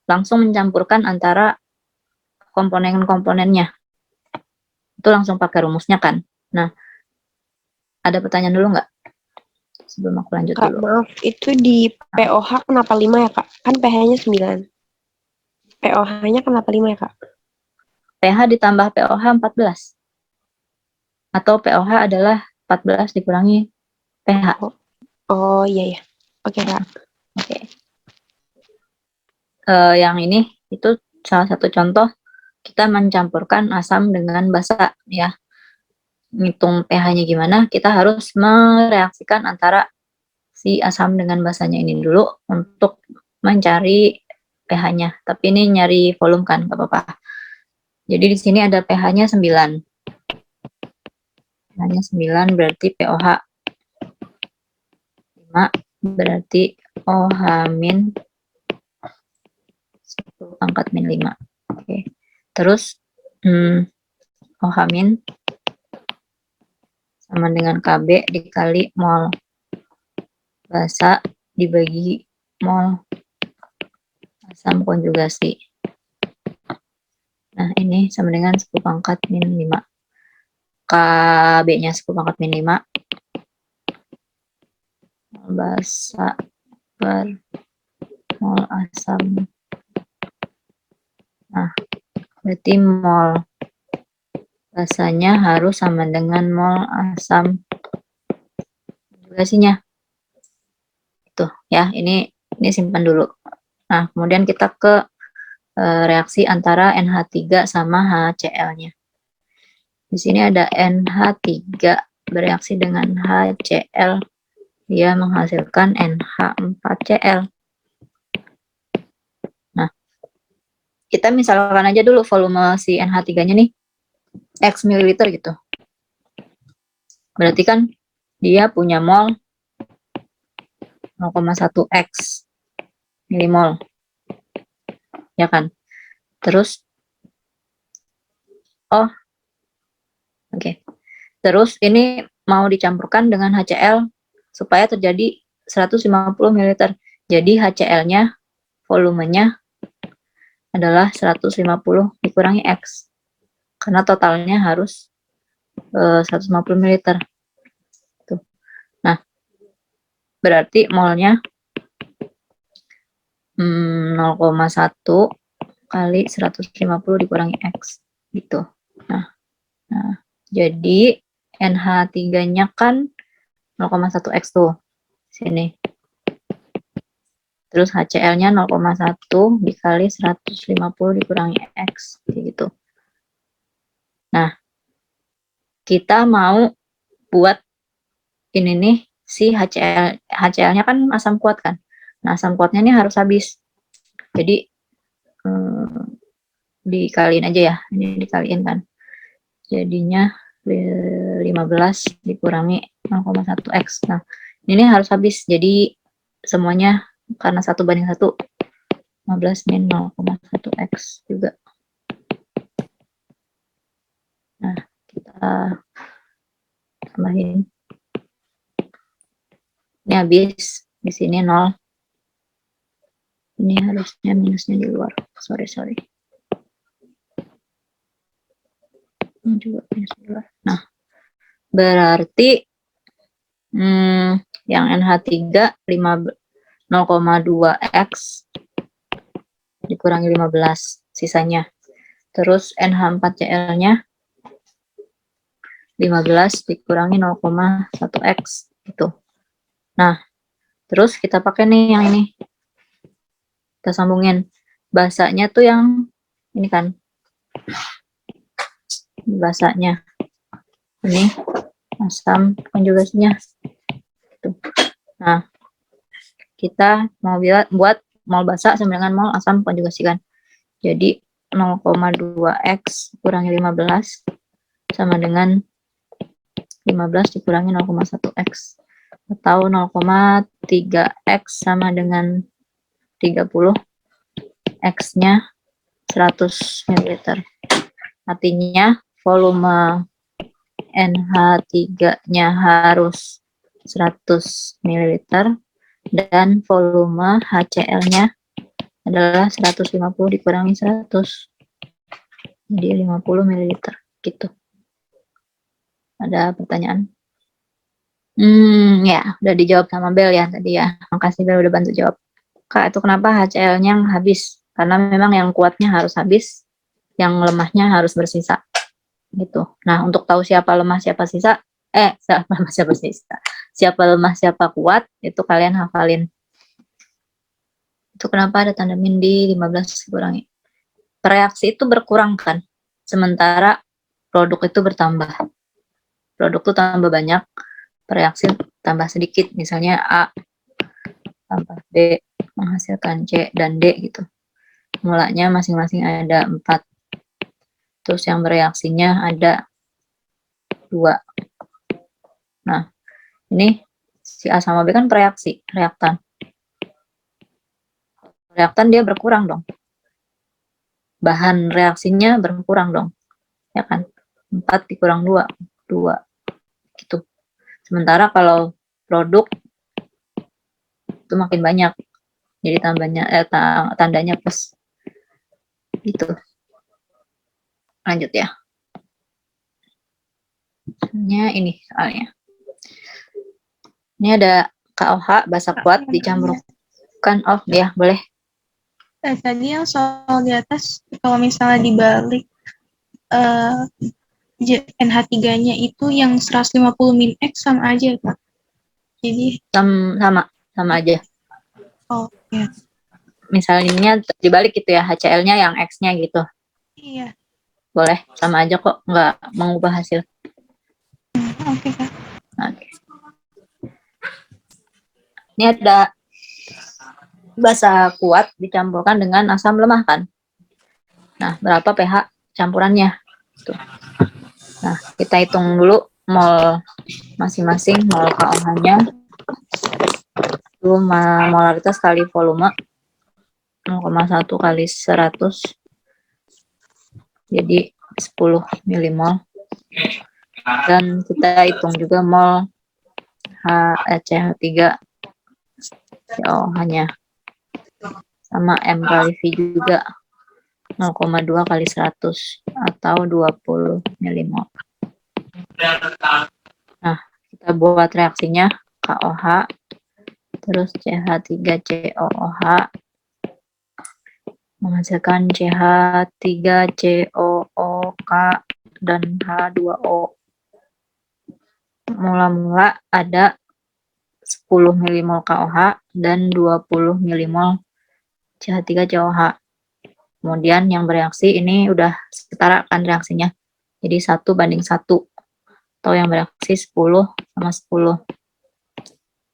langsung mencampurkan antara komponen-komponennya. Itu langsung pakai rumusnya kan. Nah, ada pertanyaan dulu nggak? Sebelum aku lanjut Kak, dulu. maaf, itu di POH kenapa 5 ya, Kak? Kan pH-nya 9. POH-nya kenapa 5 ya, Kak? pH ditambah POH 14. Atau POH adalah 14 dikurangi pH. Oh, iya ya. Oke, Kak. Oke. Yang ini itu salah satu contoh kita mencampurkan asam dengan basa ya. Ngitung pH-nya gimana, kita harus mereaksikan antara si asam dengan basanya ini dulu untuk mencari pH-nya. Tapi ini nyari volume kan, nggak apa-apa. Jadi di sini ada pH-nya 9. pH-nya 9 berarti POH 5, berarti OH min 10 pangkat min 5. Oke. Terus OH min sama dengan KB dikali mol basa dibagi mol asam konjugasi. Nah, ini sama dengan 10 pangkat min 5. KB-nya 10 pangkat min 5. Mol basa per mol asam. Nah, berarti mol basanya harus sama dengan mol asam konjugasinya. Tuh ya, ini simpan dulu. Nah, kemudian kita ke reaksi antara NH3 sama HCl-nya. Di sini ada NH3 bereaksi dengan HCl, dia menghasilkan NH4Cl. Nah, kita misalkan aja dulu volume si NH3-nya nih, X mililiter gitu. Berarti kan dia punya mol 0,1 X milimol. Ya kan? Terus, oke. Terus ini mau dicampurkan dengan HCl supaya terjadi 150 ml. Jadi HCl-nya volumenya adalah 150 dikurangi X. Karena totalnya harus 150 ml. Tuh. Nah, berarti molnya 0,1 kali 150 dikurangi X. Gitu. Nah, jadi NH3-nya kan 0,1 X tuh. Sini. Terus HCl-nya 0,1 dikali 150 dikurangi X. Gitu. Nah, kita mau buat ini nih, si HCl-nya kan asam kuat kan. Nah, asam kuatnya ini harus habis. Jadi, dikaliin aja ya. Ini dikaliin kan. Jadinya 15 dikurangi 0,1 X. Nah, ini harus habis. Jadi, semuanya karena 1:1, 15 min 0,1 X juga. Nah, kita tambahin. Ini habis. Di sini 0. Ini harusnya minusnya di luar. Sorry. Ini juga minus di luar. Nah, berarti yang NH3 0,2 X dikurangi 15 sisanya. Terus NH4Cl-nya 15 dikurangi 0,1 X gitu. Nah, terus kita pakai nih yang ini. kita sambungin. Basanya tuh yang ini kan. Basanya. Ini asam konjugasinya. Gitu. Nah, kita mau buat mol basa sama dengan mol asam konjugasikan. Jadi 0,2x kurangi 15 sama dengan 15 dikurangi 0,1x atau 0,3x sama dengan 30, x-nya 100 ml. Artinya volume NH3-nya harus 100 ml dan volume HCl-nya adalah 150 dikurangi 100. Jadi 50 ml gitu. Ada pertanyaan? Ya, udah dijawab sama Bel ya tadi ya. Makasih Bel udah bantu jawab. Kak, itu kenapa HCl-nya habis? Karena memang yang kuatnya harus habis, yang lemahnya harus bersisa. Gitu. Nah, untuk tahu siapa lemah, siapa sisa, siapa lemah, siapa sisa. Siapa lemah, siapa kuat, itu kalian hafalin. Itu kenapa ada tanda min di 15 dikurangi. Reaksi itu berkurang kan, sementara produk itu bertambah. Produk itu tambah banyak, reaksi tambah sedikit. Misalnya A tambah B menghasilkan C dan D gitu. Mulanya masing-masing ada 4. Terus yang bereaksinya ada 2. Nah, ini si A sama B kan bereaksi, reaktan. Reaktan dia berkurang dong. Bahan reaksinya berkurang dong. Ya kan? 4 dikurang 2, 2. Gitu. Sementara kalau produk itu makin banyak. Jadi tandanya plus. Gitu. Lanjut ya. Ini soalnya. Ini ada KOH basa kuat dicampurkan. Oh ya, boleh. Tadi yang soal di atas, kalau misalnya dibalik NH3-nya itu yang 150 min X sama aja, Kak. Jadi sama aja. oh ya. Misalnya dibalik gitu ya, HCl-nya yang X-nya gitu. Iya. Boleh, sama aja kok, nggak mengubah hasil. Oke, Kak. Oke. Ini ada basa kuat dicampurkan dengan asam lemah kan. Nah, berapa pH campurannya? Tuh. Nah, kita hitung dulu mol masing-masing, mol KOH-nya. Itu molaritas kali volume 0,1 kali 100. Jadi 10 milimol. Dan kita hitung juga mol CH3 COH-nya. Sama M kali V juga 0,2 kali 100 atau 20 milimol. Nah, kita buat reaksinya KOH terus CH3COOH menghasilkan CH3COOK dan H2O. Mula-mula ada 10 milimol KOH dan 20 milimol CH3COOH. Kemudian yang bereaksi ini udah setara kan reaksinya. Jadi 1:1. Atau yang bereaksi 10 sama 10.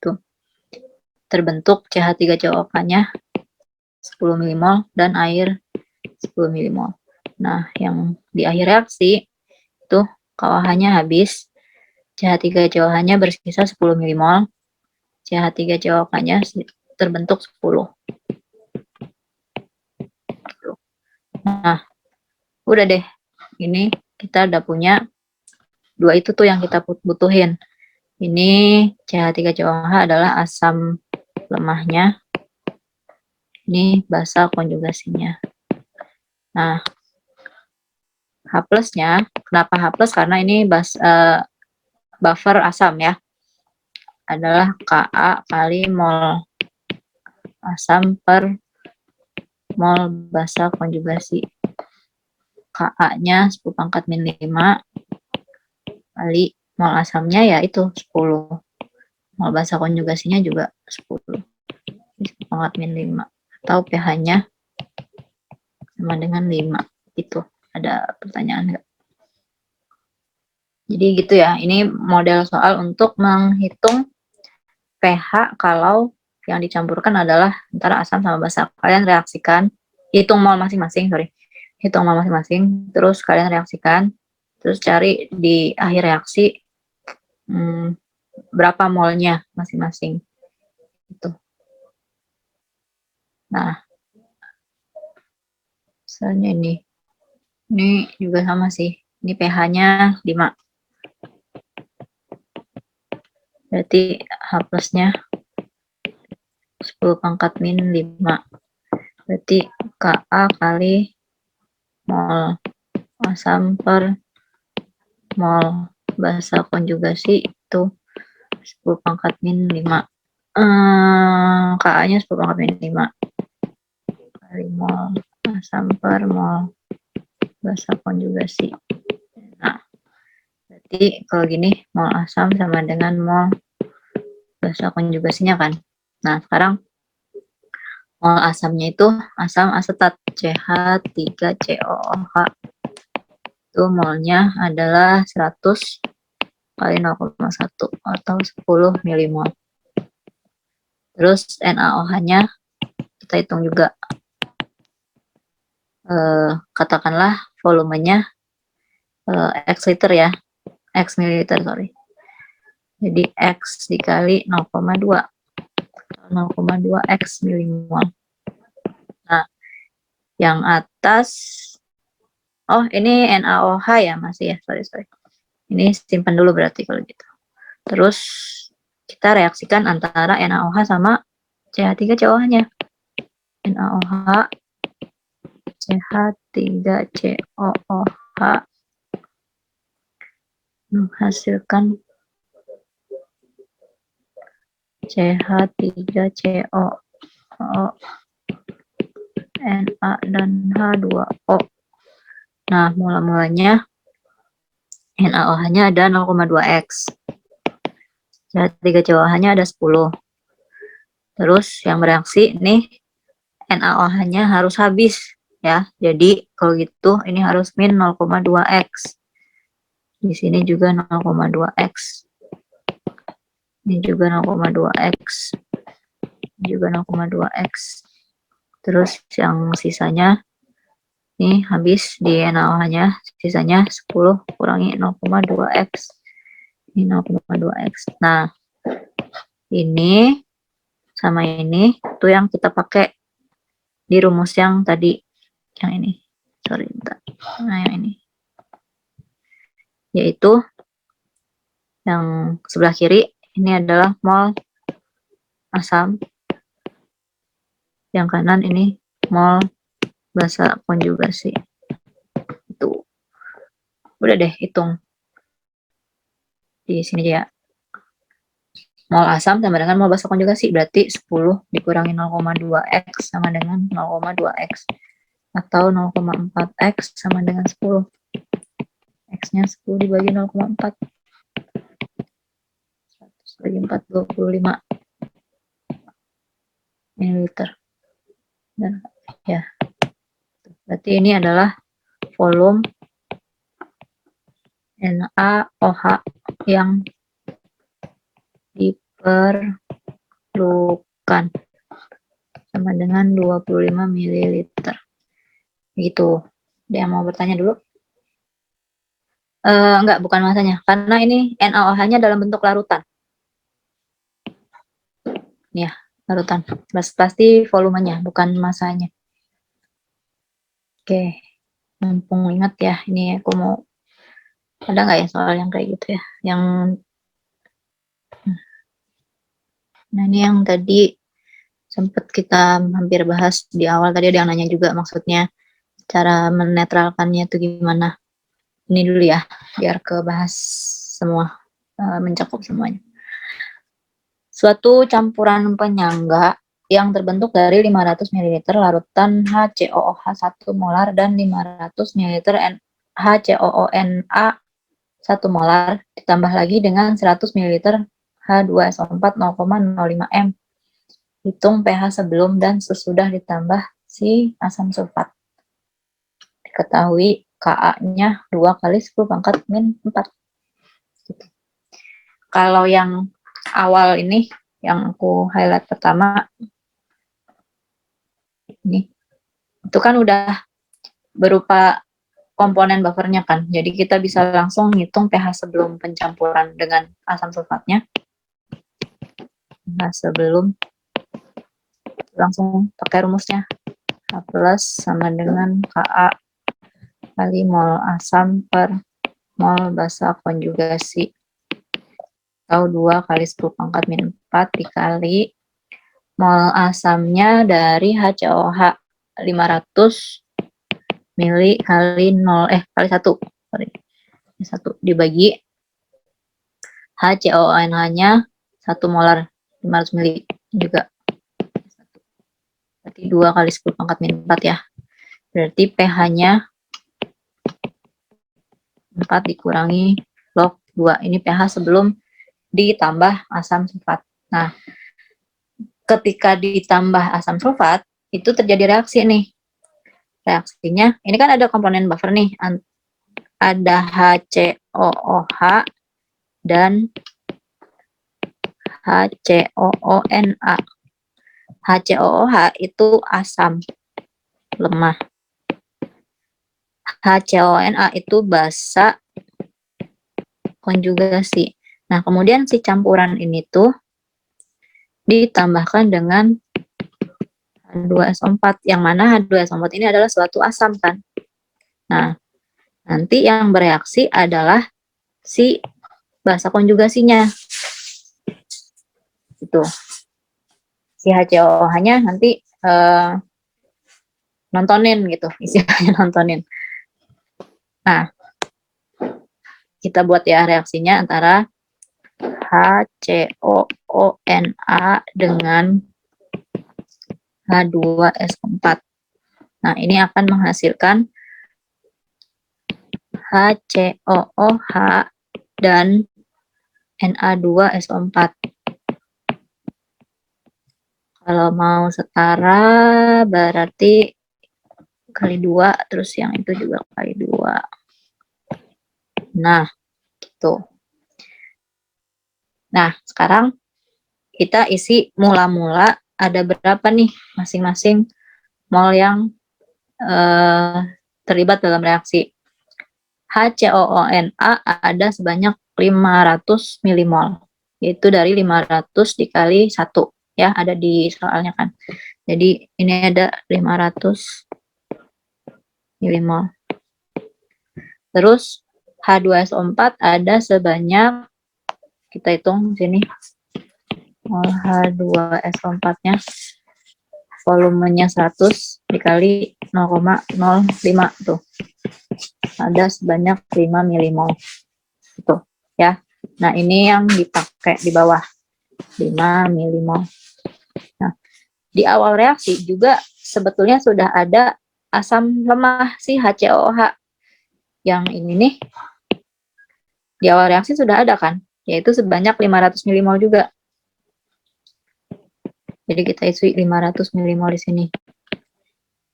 Tuh. Terbentuk CH3COOK-nya 10 milimol dan air 10 milimol. Nah, yang di akhir reaksi itu KOH-nya habis, CH3COOH-nya bersisa 10 milimol, CH3COOK-nya terbentuk 10. Nah, udah deh. Ini kita udah punya 2 itu tuh yang kita butuhin. Ini CH3COOH adalah asam lemahnya. Ini basa konjugasinya. Nah, H plusnya, kenapa H plus? Karena ini buffer asam ya. Adalah Ka kali mol asam per mol basa konjugasi. Ka-nya 10⁻⁵ kali mol asamnya ya itu 10. Mol basa konjugasinya juga 10. 10⁻⁵. atau pH-nya sama dengan 5. Itu ada pertanyaan nggak? Jadi gitu ya, ini model soal untuk menghitung pH kalau yang dicampurkan adalah antara asam sama basa. Kalian reaksikan, hitung mol masing-masing, hitung mol masing-masing, terus kalian reaksikan, terus cari di akhir reaksi berapa molnya masing-masing. Itu. Nah, misalnya ini juga sama sih. Ini pH-nya 5. Berarti H plusnya 10 pangkat min 5. Berarti Ka kali mol asam per mol basa konjugasi itu 10 pangkat min 5. Ka-nya 10 pangkat min 5 kali mol asam per mol basa konjugasi. Nah, berarti kalau gini mol asam sama dengan mol basa konjugasinya kan. Nah, sekarang mol asamnya itu asam asetat CH3COOH. Itu molnya adalah 100 kali 0,1 atau 10 milimol. Terus NaOH-nya kita hitung juga. Katakanlah volumenya X liter ya. X mililiter, sorry. Jadi X dikali 0,2. 0,2 X milimol. Nah, yang atas, oh ini NaOH ya masih ya, sorry. Ini simpan dulu berarti kalau gitu. Terus kita reaksikan antara NaOH sama CH3COOH-nya. NaOH, CH3COOH menghasilkan CH3CO, Na dan H2O. Nah, mula-mulanya NaOH-nya ada 0,2X. CH3COOH-nya ada 10. Terus yang bereaksi nih NaOH-nya harus habis ya. Jadi kalau gitu ini harus min 0,2X. Di sini juga 0,2X. Ini juga 0,2X. Juga 0,2X. Terus yang sisanya ini habis di NaOH-nya, sisanya 10 kurangi 0,2X. Ini 0,2X. Nah, ini sama ini tuh yang kita pakai di rumus yang tadi, yang ini. Sorry, bentar. Nah, yang ini. Yaitu yang sebelah kiri ini adalah mol asam. Yang kanan ini mol basa konjugasi. Itu. Udah deh, hitung. Di sini ya. Mol asam sama dengan mol basa konjugasi. Berarti 10 dikurangi 0,2X sama dengan 0,2X. Atau 0,4X sama dengan 10. X-nya 10 dibagi 0,4. 100 bagi 4, 25 mililiter. Dan ya. Berarti ini adalah volume NaOH yang diperlukan sama dengan 25 mililiter. Gitu. Ada yang mau bertanya dulu? Enggak, bukan masanya. Karena ini NaOH-nya dalam bentuk larutan. Ya, larutan. Pasti volumenya, bukan masanya. Oke. Mumpung ingat ya, ini aku mau, ada nggak ya soal yang kayak gitu ya? Nah, ini yang tadi sempat kita hampir bahas di awal. Tadi ada yang nanya juga, maksudnya cara menetralkannya itu gimana. Ini dulu ya, biar kebahas semua, mencakup semuanya. Suatu campuran penyangga yang terbentuk dari 500 ml larutan HCOOH 1 molar dan 500 ml HCOONA 1 molar ditambah lagi dengan 100 ml H2SO4 0,05 M hitung pH sebelum dan sesudah ditambah si asam sulfat. Diketahui Ka-nya 2 kali 10 pangkat min 4. Gitu. Kalau yang awal ini, yang aku highlight pertama, ini, itu kan udah berupa komponen buffernya kan. Jadi kita bisa langsung ngitung pH sebelum pencampuran dengan asam sulfatnya. Nah, sebelum langsung pakai rumusnya. H plus sama dengan Ka kali mol asam per mol basa konjugasi. Atau 2 kali 10 pangkat min 4 dikali mol asamnya dari HCOH 500 mili kali 0, kali 1. Sorry. 1 dibagi HCONH-nya 1 molar 500 mili juga. Berarti 2 kali 10 pangkat min 4 ya. Berarti pH-nya 4 dikurangi log 2. Ini pH sebelum ditambah asam sulfat. Nah, ketika ditambah asam sulfat, itu terjadi reaksi nih. Reaksinya, ini kan ada komponen buffer nih. Ada HCOOH dan HCOONA. HCOOH itu asam lemah. HCONA itu basa konjugasi. Nah, kemudian si campuran ini tuh ditambahkan dengan H2SO4, yang mana H2SO4 ini adalah suatu asam kan. Nah, nanti yang bereaksi adalah si basa konjugasinya. Itu. Si HCOH-nya nanti nontonin gitu, istilahnya nontonin. Nah, kita buat ya reaksinya antara HCOONA dengan H2SO4. Nah, ini akan menghasilkan HCOOH dan Na2SO4. Kalau mau setara berarti kali 2, terus yang itu juga kali 2. Nah, gitu. Nah, sekarang kita isi mula-mula ada berapa nih masing-masing mol yang terlibat dalam reaksi. HCOONA ada sebanyak 500 milimol, yaitu dari 500 dikali 1, ya, ada di soalnya kan. Jadi ini ada 500 milimol. Terus H2SO4 ada sebanyak, kita hitung sini, mol H2SO4-nya, volumenya 100 dikali 0,05 tuh. Ada sebanyak 5 milimol. Itu, ya. Nah, ini yang dipakai di bawah. 5 milimol. Nah, di awal reaksi juga sebetulnya sudah ada asam lemah si HCOOH. Yang ini nih, di awal reaksi sudah ada kan, yaitu sebanyak 500 milimol juga. Jadi kita isi 500 milimol di sini.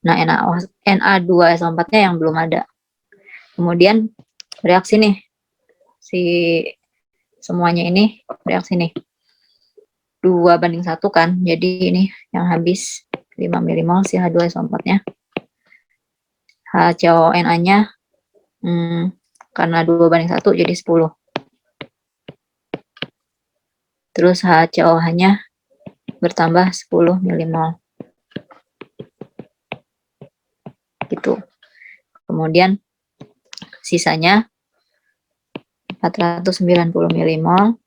Nah, Na2SO4-nya yang belum ada. Kemudian reaksi nih, si semuanya ini reaksi nih. 2:1 kan, jadi ini yang habis 5 milimol si H2SO4-nya. HCONA-nya karena 2:1 jadi 10. Terus HCOH-nya bertambah 10 milimol. Gitu. Kemudian sisanya 490 milimol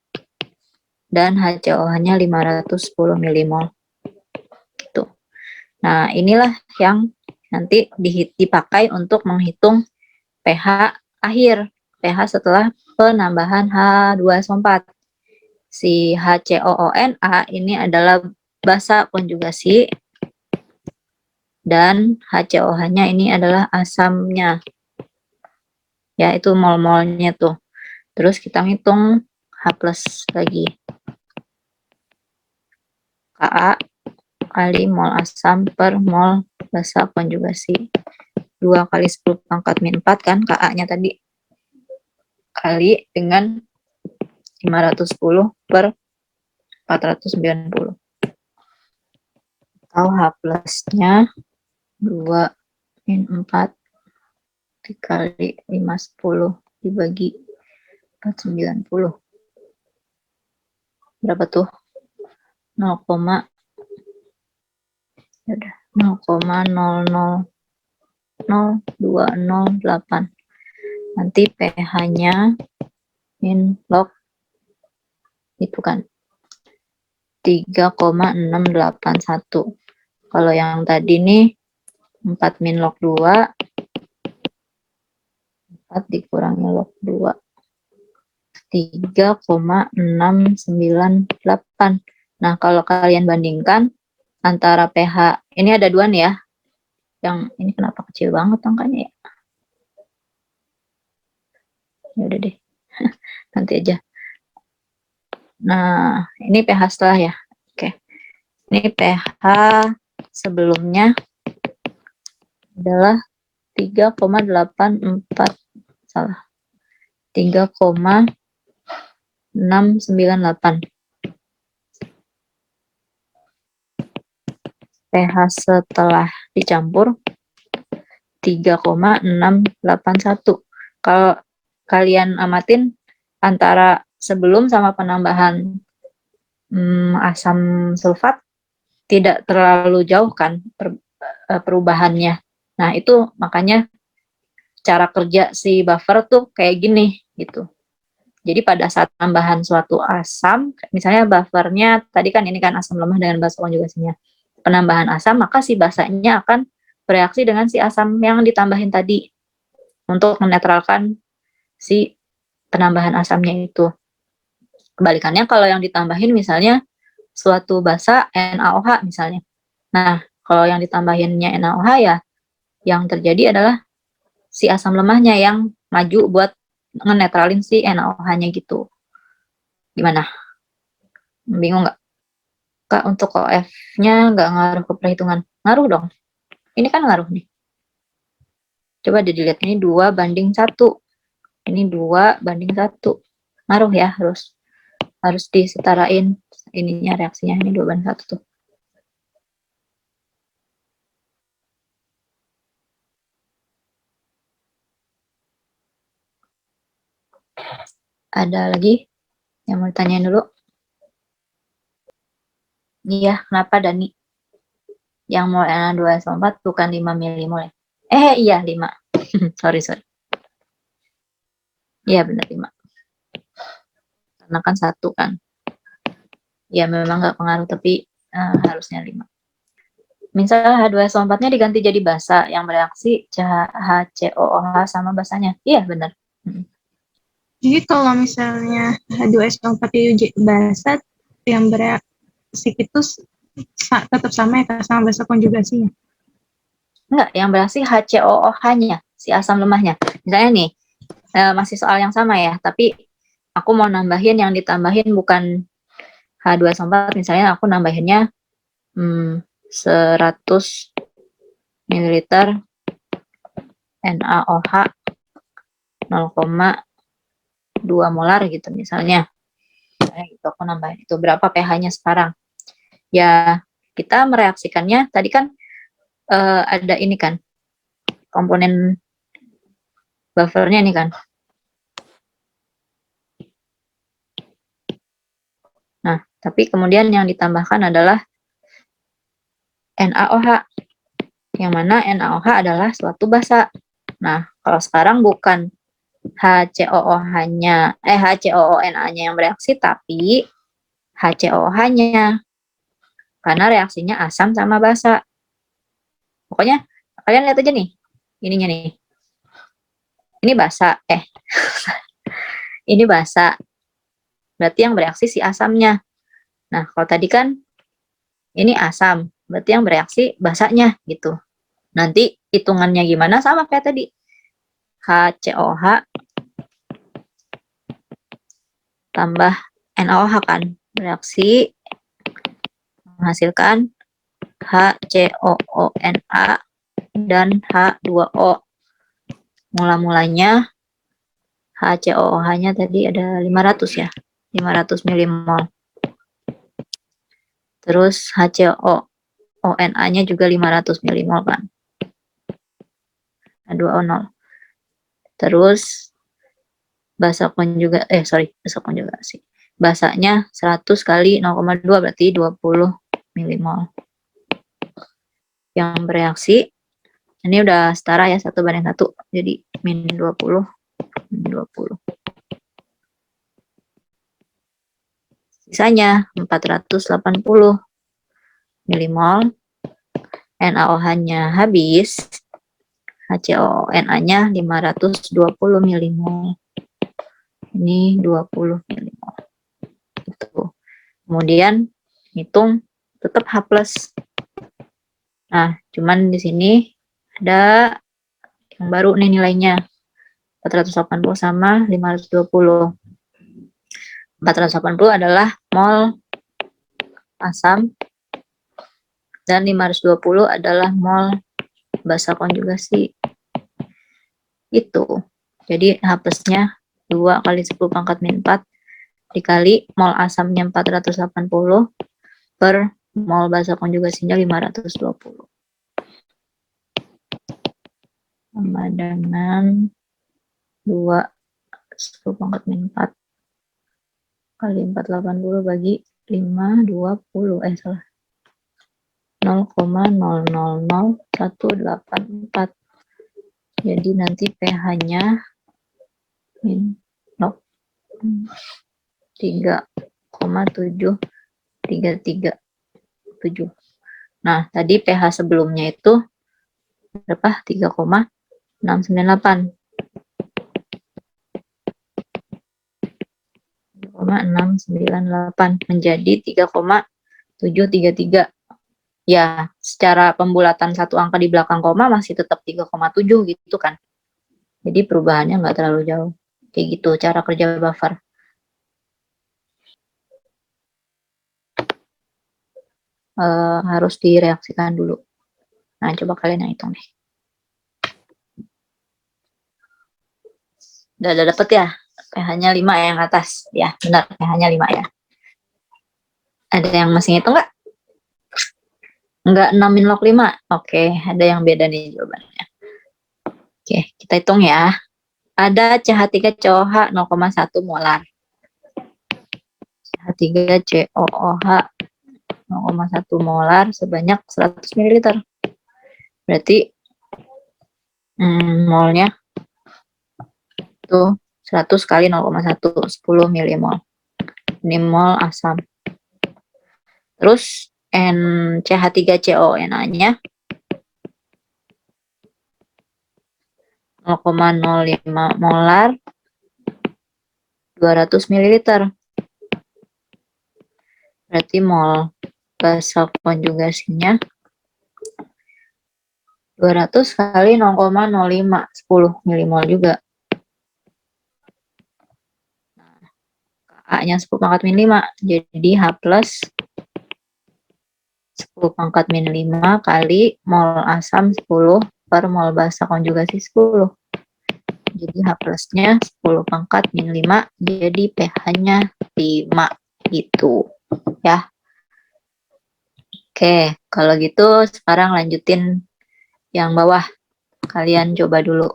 dan HCOH-nya 510 milimol. Gitu. Nah, inilah yang nanti dipakai untuk menghitung pH akhir, pH setelah penambahan H2SO4. Si HCOONA ini adalah basa konjugasi dan HCOH-nya ini adalah asamnya. Ya, itu mol-molnya tuh. Terus kita ngitung H plus lagi. Ka kali mol asam per mol basa konjugasi. 2 kali 10 pangkat min 4 kan Ka-nya tadi. Kali dengan 510 per 490. Atau H plusnya 2 min 4 dikali 510 dibagi 490. Berapa tuh? 0,0000208. Nanti pH-nya min log itu kan 3,681. Kalau yang tadi nih 4 min log 2, 4 dikurangi log 2, 3,698. Nah, kalau kalian bandingkan antara pH, ini ada 2 nih ya. Yang ini kenapa kecil banget angkanya ya? Ya udah deh. Nanti aja. Nah, ini pH setelah ya. Oke. Ini pH sebelumnya adalah 3,84, salah. 3,698. pH setelah dicampur 3,681. Kalau kalian amatin antara sebelum sama penambahan asam sulfat tidak terlalu jauh kan perubahannya. Nah, itu makanya cara kerja si buffer tuh kayak gini gitu. Jadi pada saat tambahan suatu asam, misalnya buffernya tadi kan ini kan asam lemah dengan basa konjugasinya. Penambahan asam, maka si basanya akan bereaksi dengan si asam yang ditambahin tadi untuk menetralkan si penambahan asamnya itu. Kebalikannya kalau yang ditambahin misalnya suatu basa NaOH misalnya. Nah, kalau yang ditambahinnya NaOH ya yang terjadi adalah si asam lemahnya yang maju buat ngenetralin si NaOH-nya gitu. Gimana? Bingung nggak? Kak, untuk OF-nya nggak ngaruh ke perhitungan? Ngaruh dong. Ini kan ngaruh nih. Coba dilihat, ini 2 banding 1. Ini 2 banding 1. Ngaruh ya, harus disetarain ininya reaksinya. Ini 2 banding 1 tuh. Ada lagi yang mau ditanyain dulu? Iya, kenapa Dani? Yang mol Na2SO4 bukan 5 milimol ya? Iya 5. sorry. Iya benar 5. Karena kan 1 kan. Ya memang nggak pengaruh, tapi harusnya 5. Misalnya H2SO4-nya diganti jadi basa yang bereaksi HCOOH sama basanya. Iya benar. Jadi kalau misalnya H2SO4 itu basa yang bereaksi itu tetap sama ya sama basa konjugasinya? Enggak, yang bereaksi HCOOH-nya, si asam lemahnya. Misalnya nih, masih soal yang sama ya, tapi aku mau nambahin yang ditambahin bukan H2SO4, misalnya aku nambahinnya 100 ml NaOH 0,2 molar gitu misalnya. Gitu aku nambahin itu berapa pH-nya sekarang. Ya, kita mereaksikannya tadi kan ada ini kan komponen buffernya ini kan. Nah, tapi kemudian yang ditambahkan adalah NaOH. Yang mana NaOH adalah suatu basa. Nah, kalau sekarang bukan HCOOH-nya, HCOONA-nya yang bereaksi, tapi HCOOH-nya. Karena reaksinya asam sama basa. Pokoknya, kalian lihat aja nih, ininya nih. Ini basa, ini basa. Berarti yang bereaksi si asamnya. Nah, kalau tadi kan, ini asam. Berarti yang bereaksi basanya, gitu. Nanti hitungannya gimana sama kayak tadi. HCOH tambah NaOH kan. Bereaksi menghasilkan HCOONA dan H2O. Mula-mulanya HCOOH-nya tadi ada 500 ya, 500 milimol. Terus HCOONA-nya juga 500 milimol kan. H2O0. Terus basa konjugasi. Basanya 100 kali 0,2 berarti 20 milimol. Yang bereaksi ini udah setara ya, 1:1. Jadi min 20, min 20. Sisanya 480 milimol. NaOH-nya habis. HCONA-nya 520 milimol. Ini 20 milimol. Itu. Kemudian hitung tetap H+. Nah, cuman di sini ada yang baru nih nilainya. 480 sama 520. 480 adalah mol asam dan 520 adalah mol basa konjugasi. Itu. Jadi H+-nya 2 kali 10 pangkat min 4 dikali mol asamnya 480 per mol basa konjugasinya 520. Sama dengan 2 10 pangkat min 4 kali 480 bagi 5, 20. Salah. 0,000184. Jadi nanti pH-nya min 3,733. Nah, tadi pH sebelumnya itu berapa? 3,698. 3,698 menjadi 3,733. Ya, secara pembulatan satu angka di belakang koma masih tetap 3,7 gitu kan. Jadi perubahannya nggak terlalu jauh. Kayak gitu cara kerja buffer. Harus direaksikan dulu. Nah, coba kalian yang hitung deh. Udah dapet ya? pH-nya 5 yang atas. Ya, benar. pH-nya 5 ya. Ada yang masih ngitung nggak? Enggak 6 min log 5. Oke, ada yang beda nih jawabannya. Oke, kita hitung ya. Ada CH3COH 0,1 molar. CH3COOH 0,1 molar sebanyak 100 ml. Berarti molnya itu 100 kali 0,1, 10 milimol. Ini mol asam. Terus CH3CONA-nya 0,05 molar 200 ml. Berarti mol basa konjugasinya 200 kali 0,05, 10 milimol juga. K-nya 10 pangkat min 5, jadi H+, 10 pangkat min 5 kali mol asam 10 per mol basa konjugasi 10. Jadi H+-nya 10 pangkat min 5, jadi pH-nya 5 gitu ya. Oke, kalau gitu sekarang lanjutin yang bawah. Kalian coba dulu.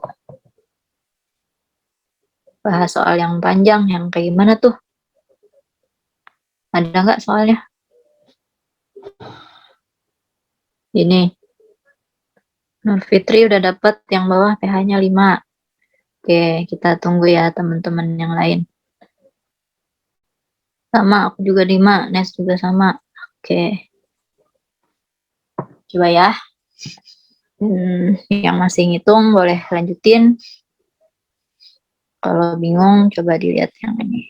Bahas soal yang panjang, yang kayak gimana tuh? Ada nggak soalnya? Ini. Nur Fitri udah dapat yang bawah pH-nya 5. Oke, kita tunggu ya teman-teman yang lain. Sama, aku juga 5. Nes juga sama. Oke. Coba ya. Yang masih ngitung boleh lanjutin. Kalau bingung coba dilihat yang ini.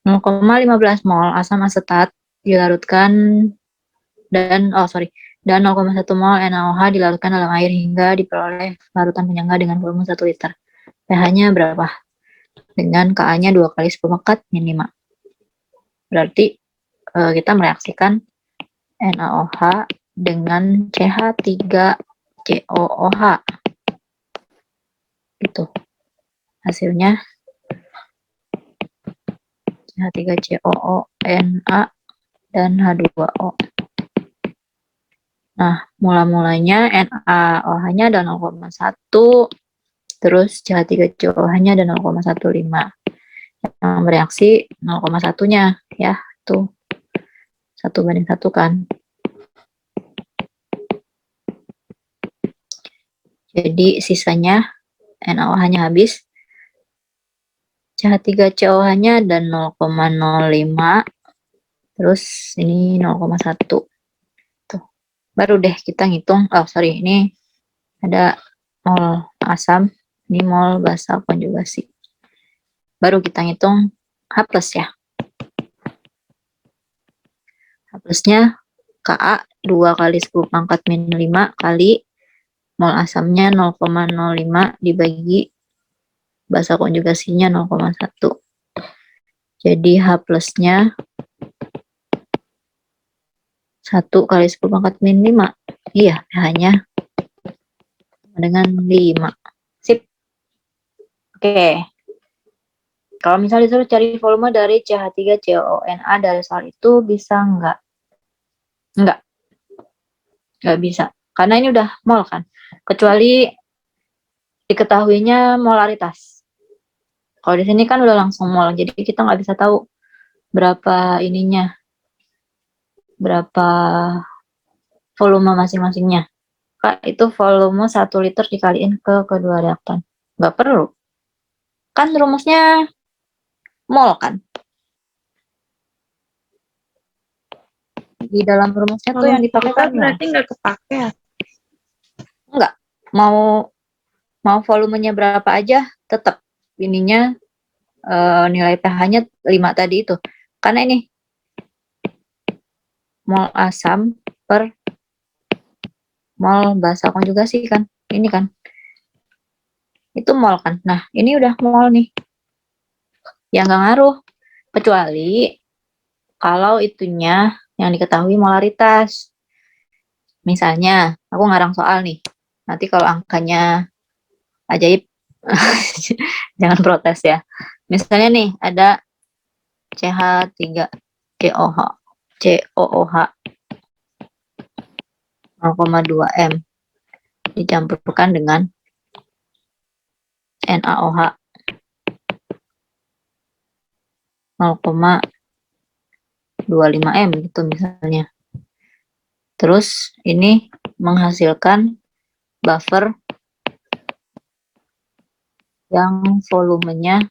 0,15 mol asam asetat dilarutkan dan 0,1 mol NaOH dilarutkan dalam air hingga diperoleh larutan penyangga dengan volume 1 liter. pH-nya berapa? Dengan Ka-nya 2 kali 10 pangkat min 5. Berarti kita mereaksikan NaOH dengan CH3COOH. Gitu. Hasilnya CH3COO, Na, dan H2O. Nah, mula-mulanya NaOH-nya ada 0,1, terus CH3COOH-nya ada 0,15. Yang bereaksi 0,1-nya, ya, tuh. 1:1 kan. Jadi sisanya NaOH-nya habis, CH3COOH-nya ada 0,05, terus ini 0,1. Tuh. Baru deh kita ngitung, ini ada mol asam, ini mol basa konjugasi. Baru kita ngitung H+ ya. H+-nya Ka 2 kali 10⁻⁵ kali mol asamnya 0,05 dibagi basa konjugasinya 0,1. Jadi H+-nya 1 kali 10⁻⁵. Iya, pH-nya dengan 5. Sip. Oke. Kalau misalnya disuruh cari volume dari CH3COONA dari sal itu bisa nggak? Nggak bisa. Karena ini udah mol kan. Kecuali diketahuinya molaritas. Kalau di sini kan udah langsung mol, jadi kita nggak bisa tahu berapa ininya, berapa volume masing-masingnya. Kak, itu volume 1 liter dikaliin ke kedua reaktan. Nggak perlu. Kan rumusnya mol kan. Di dalam rumusnya tuh yang dipakai kan berarti nggak kepake ya? enggak. Mau volumenya berapa aja tetap ininya nilai pH-nya 5 tadi itu. Karena ini mol asam per mol basa konjugasi kan. Ini kan. Itu mol kan. Nah, ini udah mol nih. Ya nggak ngaruh. Kecuali kalau itunya yang diketahui molaritas. Misalnya, aku ngarang soal nih. Nanti kalau angkanya ajaib, jangan protes ya. Misalnya nih, ada CH3COOH 0,2 M dicampurkan dengan NaOH 0,25 M gitu misalnya. Terus ini menghasilkan buffer yang volumenya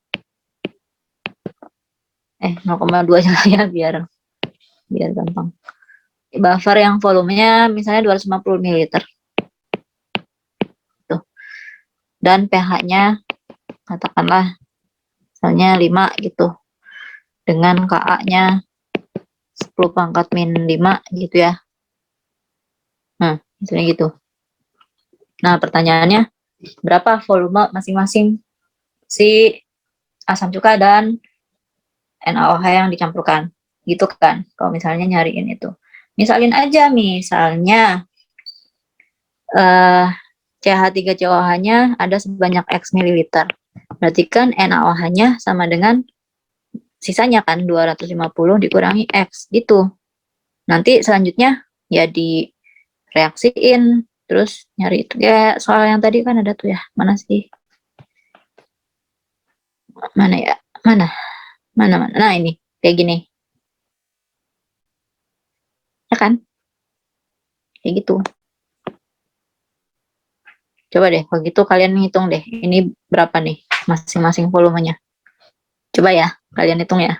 0,2 aja lah ya biar gampang. Buffer yang volumenya misalnya 250 ml. Tuh. Dan pH-nya katakanlah misalnya 5 gitu. Dengan Ka-nya 10⁻⁵ gitu ya. Nah, misalnya gitu. Nah, pertanyaannya berapa volume masing-masing si asam cuka dan NaOH yang dicampurkan? Gitu kan, kalau misalnya nyariin itu. Misalnya CH3COOH-nya ada sebanyak X mililiter. Berarti kan NaOH-nya sama dengan sisanya kan 250 dikurangi X gitu. Nanti selanjutnya ya direaksiin, terus nyari itu ya soal yang tadi kan ada tuh ya. Mana sih? Mana ya? Mana? Nah, ini kayak gini. Ya kan? Kayak gitu. Coba deh, kalau gitu kalian hitung deh. Ini berapa nih masing-masing volumenya. Coba ya, kalian hitung ya.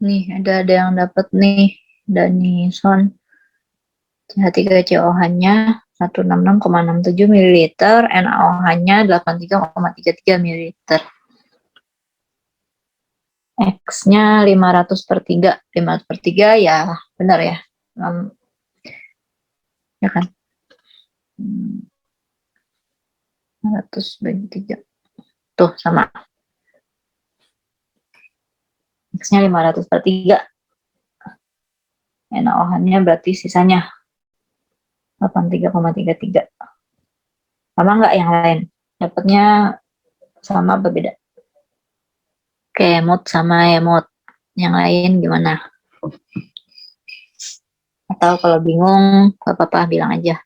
Nih, ada yang dapat nih. Danison. CH3COOH-nya 166,67 ml, NaOH-nya 83,33 ml. X-nya 500/3. 500/3 ya benar ya. Ya kan? 500/3. Tuh sama. X-nya 500/3. NaOH-nya berarti sisanya 83,33. Sama nggak yang lain? Dapatnya sama apa beda? Oke, emot sama emot. Yang lain gimana? Atau kalau bingung, gak apa-apa, bilang aja.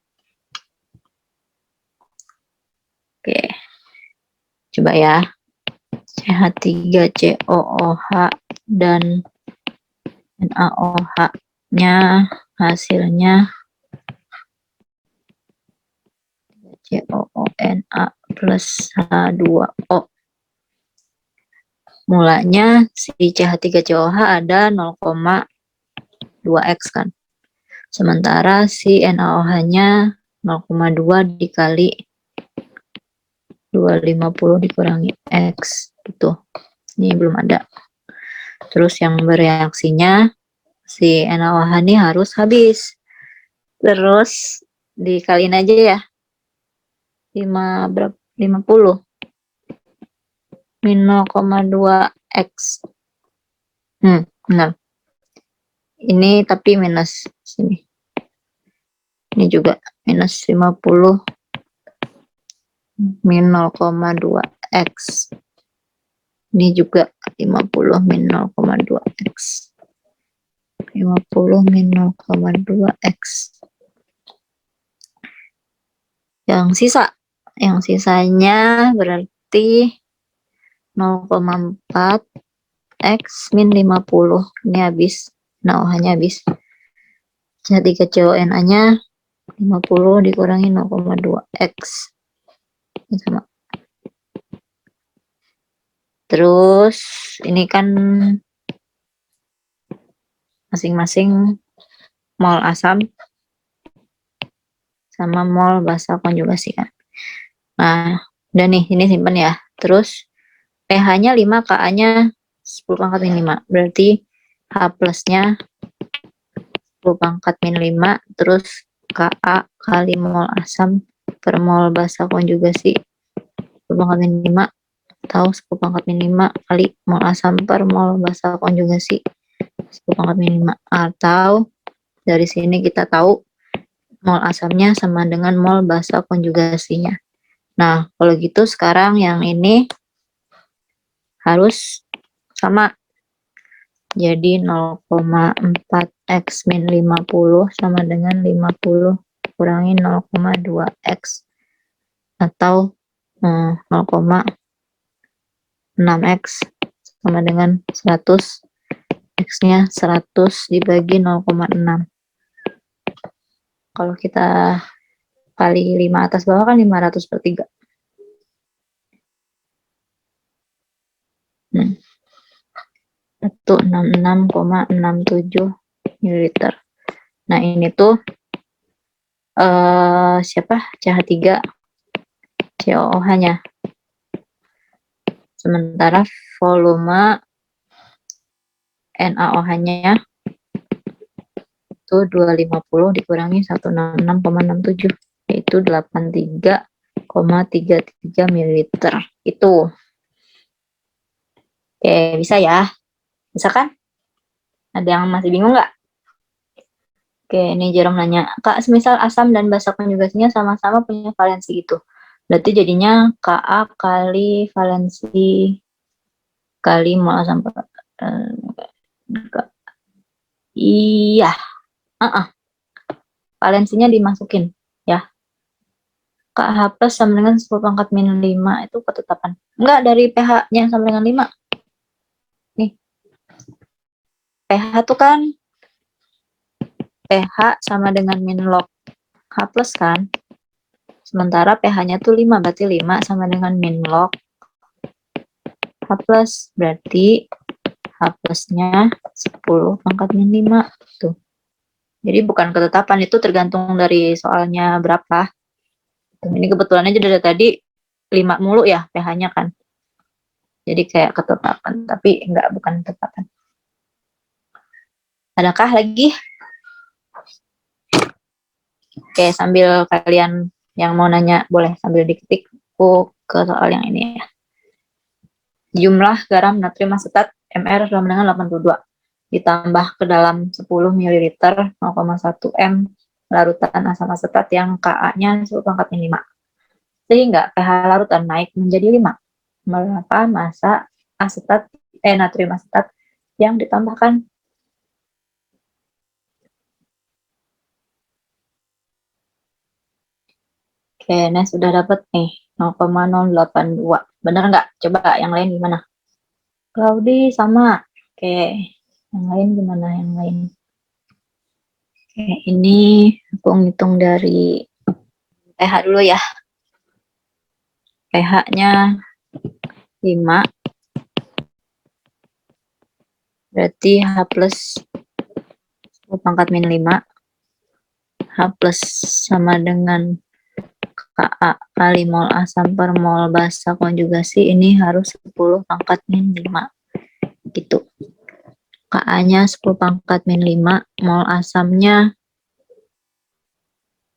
Oke, coba ya. CH3COOH dan NaOH-nya hasilnya COONA plus H2O. Mulanya si CH3COOH ada 0,2X kan. Sementara si NaOH-nya 0,2 dikali 250 dikurangi X gitu. Ini belum ada. Terus yang bereaksinya si NaOH ini harus habis. Terus dikaliin aja ya. 50 min 0,2X. Benar. Ini tapi minus sini. Ini juga minus 50 min 0,2X. Ini juga 50 min 0,2X. 50 min 0,2X. Yang sisanya berarti 0,4X min 50. Ini habis. NaOH-nya habis. CH3CONA-nya 50 dikurangi 0,2X. Ini sama. Terus ini kan masing-masing mol asam sama mol basa konjugasi kan. Nah, udah nih, ini simpen ya. Terus pH-nya 5, Ka-nya 10⁻⁵. Berarti H plusnya 10⁻⁵, terus Ka kali mol asam per mol basa konjugasi 10⁻⁵, atau 10⁻⁵ kali mol asam per mol basa konjugasi 10⁻⁵. Atau dari sini kita tahu mol asamnya sama dengan mol basa konjugasinya. Nah, kalau gitu sekarang yang ini harus sama. Jadi 0,4X min 50 sama dengan 50 kurangi 0,2X. Atau 0,6X sama dengan 100. X-nya 100 dibagi 0,6. Kalau kita kali 5 atas bawah kan 500/3. Itu 66,67 ml. Nah, ini tuh CH3COOH-nya. Sementara volume NaOH-nya itu 250 dikurangi 166,67, yaitu 83,33 ml. Itu. Oke, bisa ya? Bisa kan? Ada yang masih bingung nggak? Oke, ini Jerome nanya, Kak, semisal asam dan basa konjugasinya sama-sama punya valensi gitu. Berarti jadinya Ka kali valensi kali mol asam. Iya. Valensinya dimasukin ya. KH plus sama dengan 10⁻⁵ itu ketetapan. Enggak, dari pH-nya sama dengan 5. Nih. pH tuh kan pH sama dengan min log H plus kan. Sementara pH-nya tuh 5, berarti 5 sama dengan min log H plus, berarti H plusnya 10⁻⁵. Tuh. Jadi bukan ketetapan, itu tergantung dari soalnya berapa. Tuh, ini kebetulan aja dari tadi 5 mulu ya pH-nya kan. Jadi kayak ketetapan, tapi enggak, bukan ketetapan. Adakah lagi? Oke, sambil kalian yang mau nanya boleh sambil diketik ke soal yang ini ya. Jumlah garam natrium asetat mR sama dengan 82 ditambah ke dalam 10 ml 0,1 m larutan asam asetat yang Ka-nya 10⁻⁵. Sehingga pH larutan naik menjadi 5. Berapa massa natrium asetat yang ditambahkan? Oke, nah sudah dapat nih 0,082. Benar nggak? Coba yang lain gimana? Claudi sama. Oke, yang lain gimana? Yang lain. Oke, ini aku ngitung dari pH dulu ya. pH-nya 5. Berarti H plus 10⁻⁵. H plus sama dengan Ka kali mol asam per mol basa konjugasi ini harus 10⁻⁵ gitu. Ka-nya 10⁻⁵, mol asamnya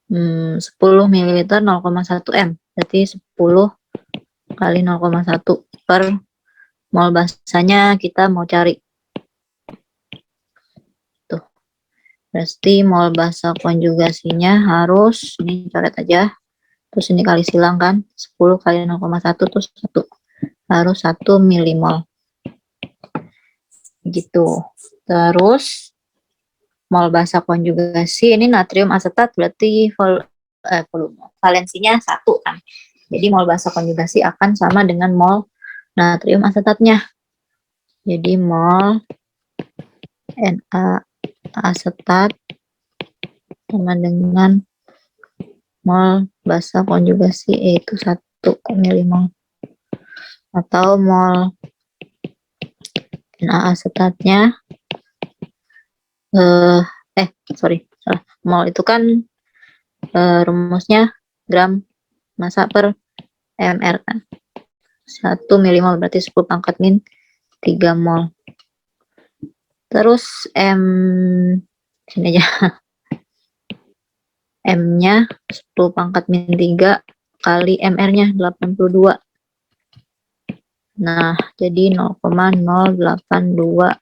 10 ml 0,1 m. Berarti 10 kali 0,1 per mol basanya kita mau cari. Tuh. Berarti mol basa konjugasinya harus, ini coret aja. Terus ini kali silang kan, 10 kali 0,1 terus 1. Harus 1 milimol. Gitu. Terus, mol basa konjugasi, ini natrium asetat berarti volume. Valensinya 1 kan. Jadi mol basa konjugasi akan sama dengan mol natrium asetatnya. Jadi mol Na asetat sama dengan mol basa konjugasi yaitu 1 milimol. Atau mol Na asetatnya mol itu kan rumusnya gram massa per mR kan. 1 milimol berarti 10⁻⁵ 3 mol. Terus sini aja. M-nya 10⁻⁵ kali mR-nya 82. Nah, jadi 0,082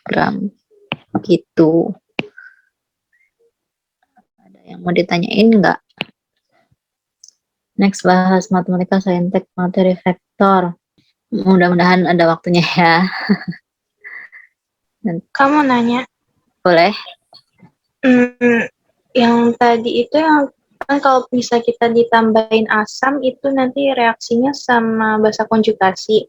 gram. Gitu. Ada yang mau ditanyain nggak? Next, bahas matematika saintek materi vektor. Mudah-mudahan ada waktunya ya. Kamu nanya, Boleh? yang tadi itu yang kan kalau bisa kita ditambahin asam itu nanti reaksinya sama basa konjugasi.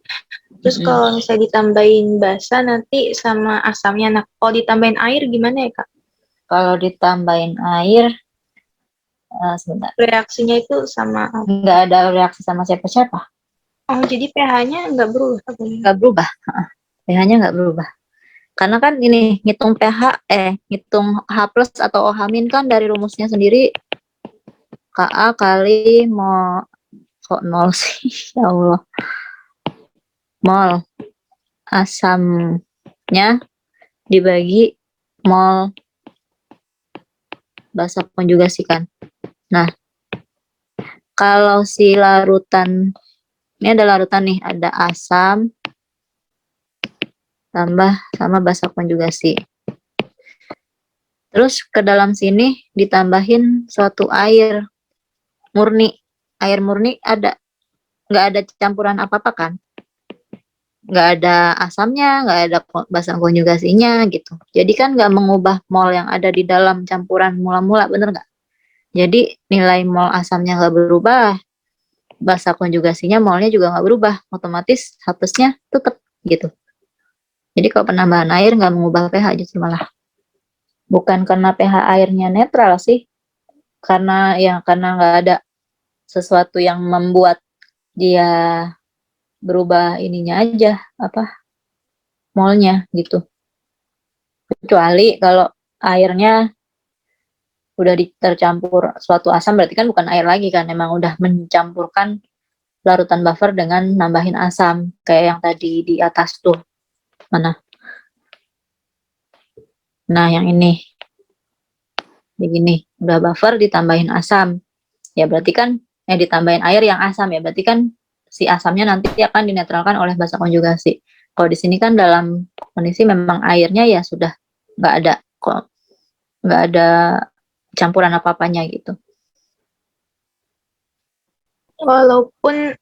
Terus kalau misalnya ditambahin basa nanti sama asamnya. Nah, kalau ditambahin air gimana ya, Kak? Kalau ditambahin air, sebentar. Reaksinya itu sama Nggak ada reaksi sama siapa-siapa. Oh, jadi pH-nya nggak berubah? Nggak berubah. pH-nya nggak berubah. Karena kan ini, ngitung H plus atau OH min kan dari rumusnya sendiri Ka kali mol, kok nol sih, ya Allah. Mol asamnya dibagi mol basa konjugasi kan. Nah, kalau si larutan, ini ada larutan nih, ada asam tambah sama basa konjugasi. Terus ke dalam sini ditambahin suatu air murni. Air murni nggak ada campuran apa-apa kan? Nggak ada asamnya, nggak ada basa konjugasinya gitu. Jadi kan nggak mengubah mol yang ada di dalam campuran mula-mula, bener nggak? Jadi nilai mol asamnya nggak berubah, basa konjugasinya molnya juga nggak berubah, otomatis H plusnya tetap gitu. Jadi kalau penambahan air nggak mengubah pH, justru malah. Bukan karena pH airnya netral sih, karena nggak ada sesuatu yang membuat dia berubah ininya aja, molnya gitu. Kecuali kalau airnya udah tercampur suatu asam, berarti kan bukan air lagi kan, emang udah mencampurkan larutan buffer dengan nambahin asam, kayak yang tadi di atas tuh. Mana? Nah, yang ini. Begini, udah buffer ditambahin asam. Ya berarti kan, ditambahin air yang asam ya, berarti kan si asamnya nanti akan dinetralkan oleh basa konjugasi. Kalau di sini kan dalam kondisi memang airnya ya sudah nggak ada campuran apa-apanya gitu. Walaupun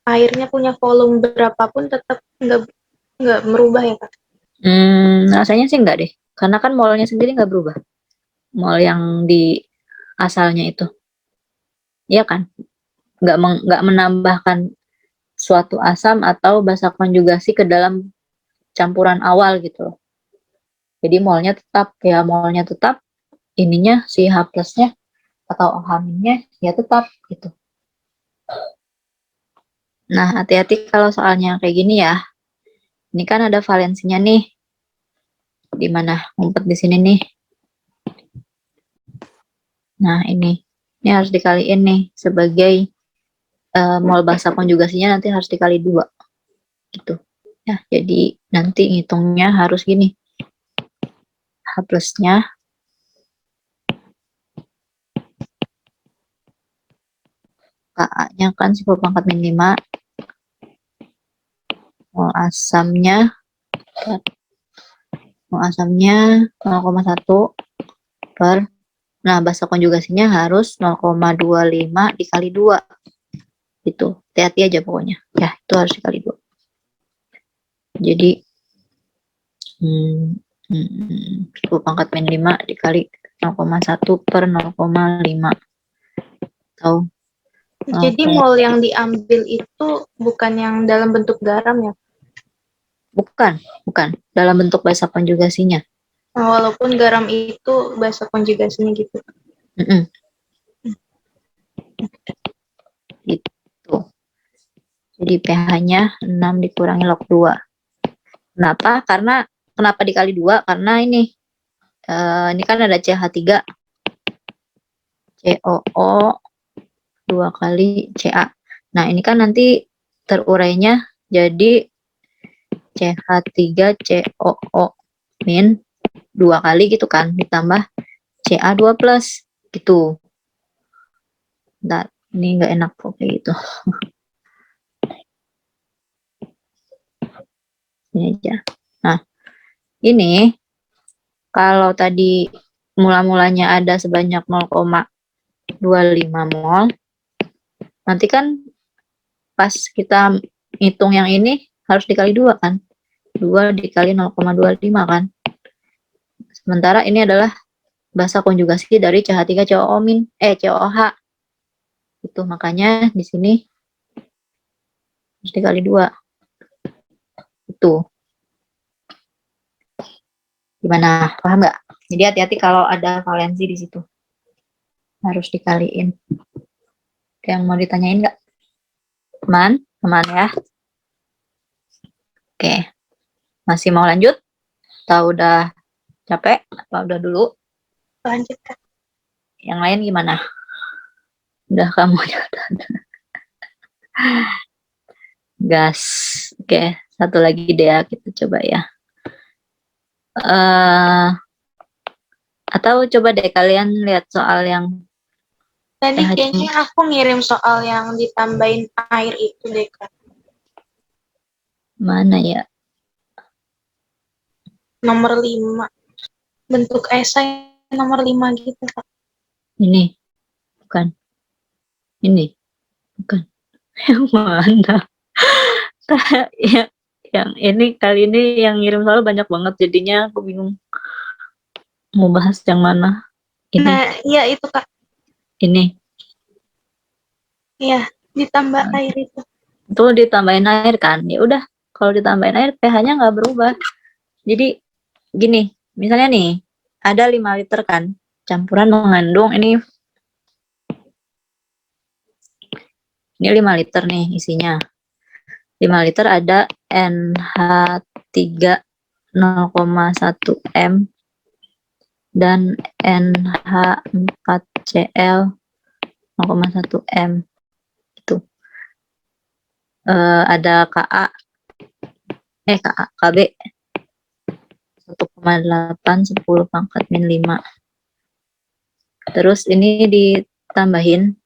airnya punya volume berapapun tetap nggak merubah ya Kak? Rasanya sih enggak deh, karena kan molnya sendiri nggak berubah. Mol yang di asalnya itu, iya kan? Nggak menambahkan suatu asam atau basa konjugasi ke dalam campuran awal gitu loh. Jadi molnya tetap, ininya si H plusnya atau OH-nya ya tetap gitu. Nah, hati-hati kalau soalnya kayak gini ya. Ini kan ada valensinya nih. Di mana? Ngumpet di sini nih. Nah, ini harus dikaliin nih sebagai mol basa konjugasinya nanti harus dikali 2 gitu. Ya, jadi nanti ngitungnya harus gini. H plusnya Ka-nya kan 10 pangkat min 5. Mol asamnya 0,1 per, nah basa konjugasinya harus 0,25 dikali 2 gitu. Hati-hati aja pokoknya ya, itu harus dikali 2. Jadi 10 pangkat min 5 dikali 0,1 per 0,5 atau Jadi mol yang diambil itu bukan yang dalam bentuk garam ya? bukan dalam bentuk basa konjugasinya. Walaupun garam itu basa konjugasinya gitu. Gitu. Jadi pH-nya 6 dikurangi log 2. Kenapa dikali 2? Karena ini kan ada CH3, COO 2 kali Ca. Nah, ini kan nanti terurainya jadi CH3COO min 2 kali gitu kan, ditambah Ca2 plus gitu. Bentar, ini nggak enak kok kayak gitu. Ini aja. Nah, ini kalau tadi mula-mulanya ada sebanyak 0,25 mol, nanti kan pas kita hitung yang ini harus dikali 2 kan. 2 dikali 0,25 kan. Sementara ini adalah basa konjugasi dari CH3COOH. Itu makanya di sini harus dikali 2. Itu. Gimana? Paham nggak? Jadi hati-hati kalau ada valensi di situ. Harus dikaliin. Ada yang mau ditanyain nggak? Teman ya. Oke. Masih mau lanjut? Atau udah capek? Apa udah dulu? Lanjut Kak. Yang lain gimana? Udah kamu udah. Gas. Oke, satu lagi deh ya, kita coba ya. Atau coba deh kalian lihat soal yang Tadi kayaknya aku ngirim soal yang ditambahin air itu deh Kak. mana ya? Nomor 5. Bentuk esai nomor 5 gitu Kak. Ini. Bukan. Ini. Bukan. Yang mana? yang ini kali ini yang ngirim soal banyak banget, jadinya aku bingung mau bahas yang mana. Ini. Nah, iya itu Kak. Ini. Iya, ditambah air itu. Itu ditambahin air kan? Ya udah, kalau ditambahin air pH-nya nggak berubah. Jadi gini, misalnya nih ada 5 liter kan, campuran mengandung ini 5 liter nih isinya. 5 liter ada NH3 0,1 M dan NH4Cl 0,1 M. Itu. Ada KB 1,8 10 pangkat min 5. Terus ini ditambahin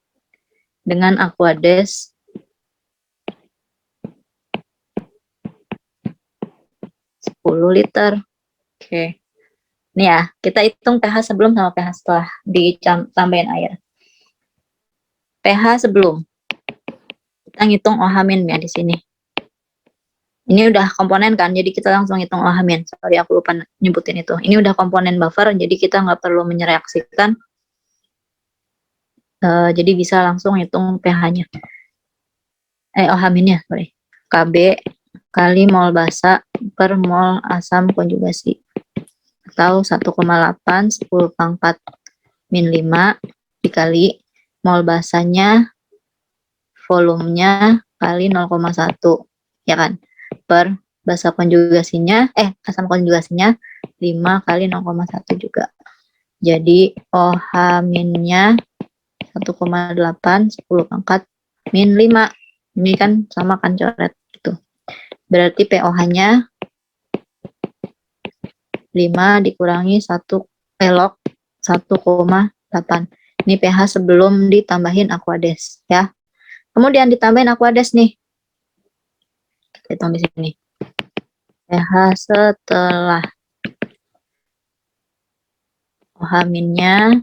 dengan Aquades liter. Oke. Nih ya, kita hitung pH sebelum sama pH setelah ditambahin air. pH sebelum. Kita ngitung OH- ya di sini. Ini udah komponen kan, jadi kita langsung hitung OH-. Sorry, aku lupa nyebutin itu. Ini udah komponen buffer, jadi kita nggak perlu menyereaksikan. Jadi bisa langsung hitung pH-nya. OH-nya, sorry. Kb kali mol basa per mol asam konjugasi. Atau 1,8 10⁴ min 5 dikali mol basanya volumenya kali 0,1 ya kan, per basa konjugasinya asam konjugasinya 5 kali 0,1 juga. Jadi OH-nya 1,8 10⁴ min 5. Ini kan sama kan, coret gitu. Berarti pOH-nya 5 dikurangi 1 log 1,8. Ini pH sebelum ditambahin Aquades ya. Kemudian ditambahin Aquades nih. Kita hitung di sini. pH setelah OH-nya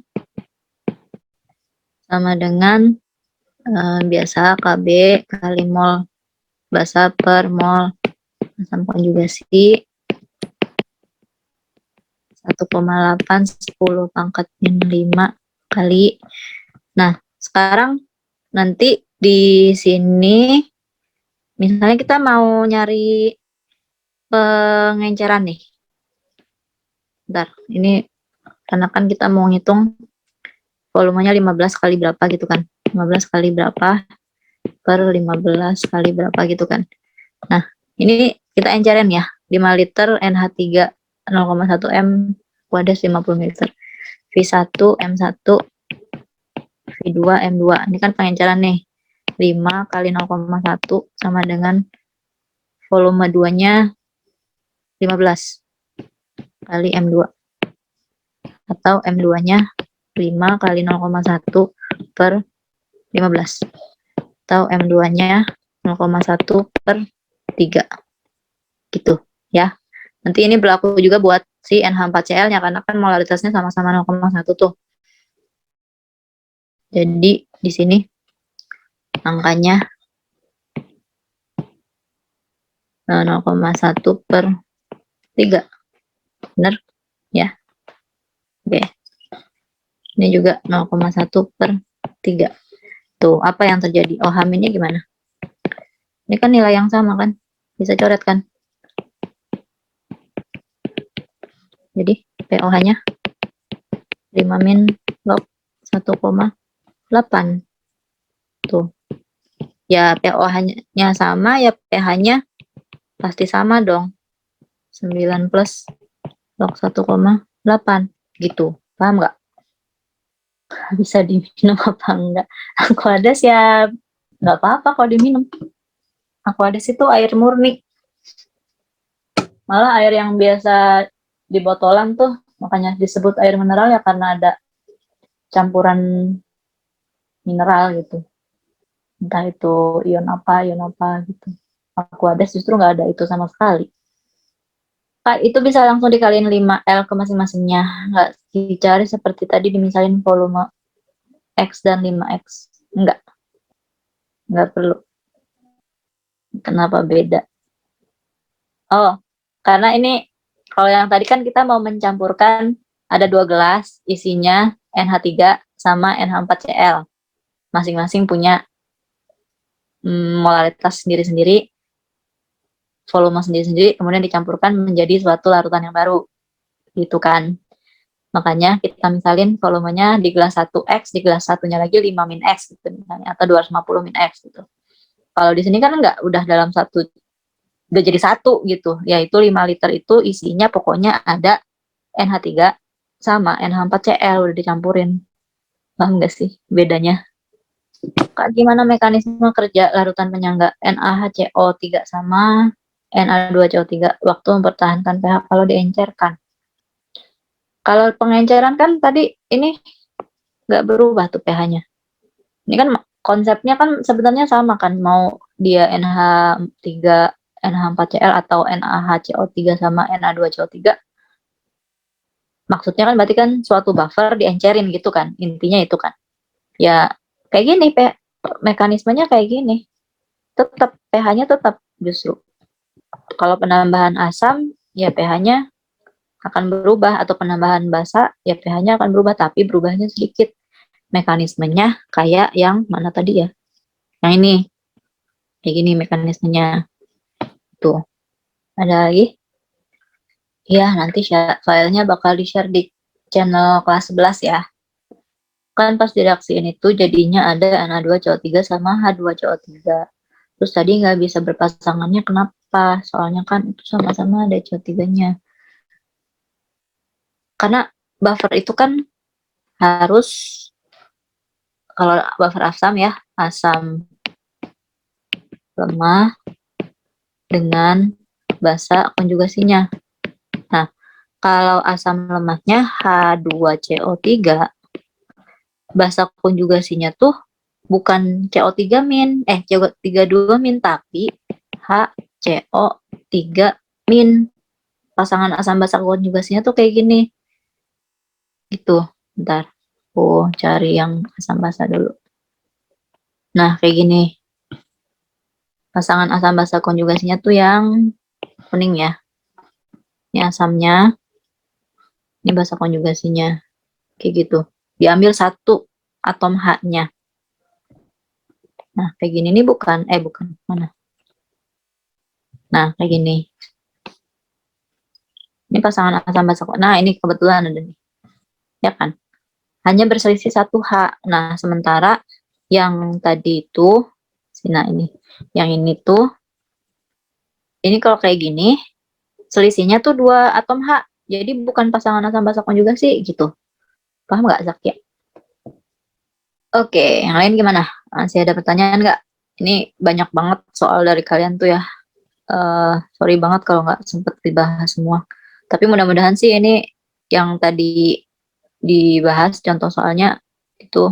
sama dengan biasa Kb kali mol basa per mol asam konjugasi 1,8 10⁻⁵ kali. Nah, sekarang nanti di sini misalnya kita mau nyari pengenceran nih. Bentar, ini karena kan kita mau ngitung volumenya 15 kali berapa gitu kan. 15 kali berapa per 15 kali berapa gitu kan. Nah, ini kita encerin ya. 5 liter NH3 0,1 M Aquades 50 ml. V1 M1 V2 M2. Ini kan pengenceran nih. 5 kali 0,1 sama dengan volume 2-nya 15 kali M2. Atau M2-nya 5 kali 0,1 per 15. Atau M2-nya 0,1 per 3. Gitu ya. Nanti ini berlaku juga buat si NH4Cl-nya karena kan molaritasnya sama-sama 0,1 tuh. Jadi di sini angkanya 0,1 per 3. Benar? Ya. Oke. Ini juga 0,1 per 3. Tuh, apa yang terjadi? OH-nya gimana? Ini kan nilai yang sama kan? Bisa coret kan? Jadi pOH-nya 5 min log 1,8. Tuh. Ya pOH-nya sama, ya pH-nya pasti sama dong. 9 plus log 1,8 gitu. Paham nggak? Bisa diminum apa enggak? Aquades ya nggak apa-apa kalau diminum. Aquades itu air murni. Malah air yang biasa di botolan tuh makanya disebut air mineral ya karena ada campuran mineral gitu. Entah itu ion apa gitu. Aquades justru nggak ada itu sama sekali. Itu bisa langsung dikaliin 5L ke masing-masingnya. Nggak dicari seperti tadi dimisalin volume X dan 5X. Nggak perlu. Kenapa beda? Oh, karena ini kalau yang tadi kan kita mau mencampurkan ada 2 gelas isinya NH3 sama NH4Cl. Masing-masing punya molaritas sendiri-sendiri, volume sendiri-sendiri, kemudian dicampurkan menjadi suatu larutan yang baru. Gitu kan. Makanya kita misalin volumenya di gelas 1X, di gelas satunya lagi 5 min X gitu misalnya, atau 250 min X gitu. Kalau di sini kan enggak, udah dalam satu, udah jadi satu gitu, yaitu 5 liter itu isinya pokoknya ada NH3 sama NH4Cl udah dicampurin. Paham nggak sih bedanya? Kak, gimana mekanisme kerja larutan penyangga NaHCO3 sama Na2CO3 waktu mempertahankan pH kalau diencerkan? Kalau pengenceran kan tadi ini nggak berubah tuh pH-nya. Ini kan konsepnya kan sebenarnya sama kan, mau dia NH3 NH4Cl atau NaHCO3 sama Na2CO3, maksudnya kan berarti kan suatu buffer diencerin gitu kan, intinya itu kan. Ya kayak gini, mekanismenya kayak gini, tetap pH-nya tetap justru. Kalau penambahan asam, ya pH-nya akan berubah, atau penambahan basa, ya pH-nya akan berubah, tapi berubahnya sedikit. Mekanismenya kayak yang mana tadi ya? Yang ini. Kayak gini mekanismenya. Tuh. Ada lagi? Ya, nanti filenya bakal di-share di channel kelas 11 ya. Kan pas direaksiin itu jadinya ada Na2CO3 sama H2CO3. Terus tadi nggak bisa berpasangannya kenapa? Soalnya kan itu sama-sama ada CO3-nya. Karena buffer itu kan harus, kalau buffer asam ya, asam lemah dengan basa konjugasinya. Nah, kalau asam lemahnya H2CO3, basa konjugasinya tuh bukan CO3 min, CO32 min, tapi HCO3 min. Pasangan asam basa konjugasinya tuh kayak gini. Gitu. Bentar. Aku cari yang asam basa dulu. Nah, kayak gini. Pasangan asam basa konjugasinya tuh yang kuning ya. Ini asamnya. Ini basa konjugasinya. Kayak gitu. Diambil satu atom H-nya. Nah, kayak gini. Ini bukan. Mana? Nah, kayak gini. Ini pasangan asam basa konjugasi. Nah, ini kebetulan ada nih. Ya kan? Hanya berselisih 1 H. Nah, sementara yang tadi itu, nah ini, yang ini tuh, ini kalau kayak gini, selisihnya tuh 2 atom H. Jadi bukan pasangan asam basa konjugasi gitu. Paham nggak, Zakia? Oke, yang lain gimana? Masih ada pertanyaan nggak? Ini banyak banget soal dari kalian tuh ya. Sorry banget kalau nggak sempet dibahas semua. Tapi mudah-mudahan sih ini yang tadi dibahas contoh soalnya itu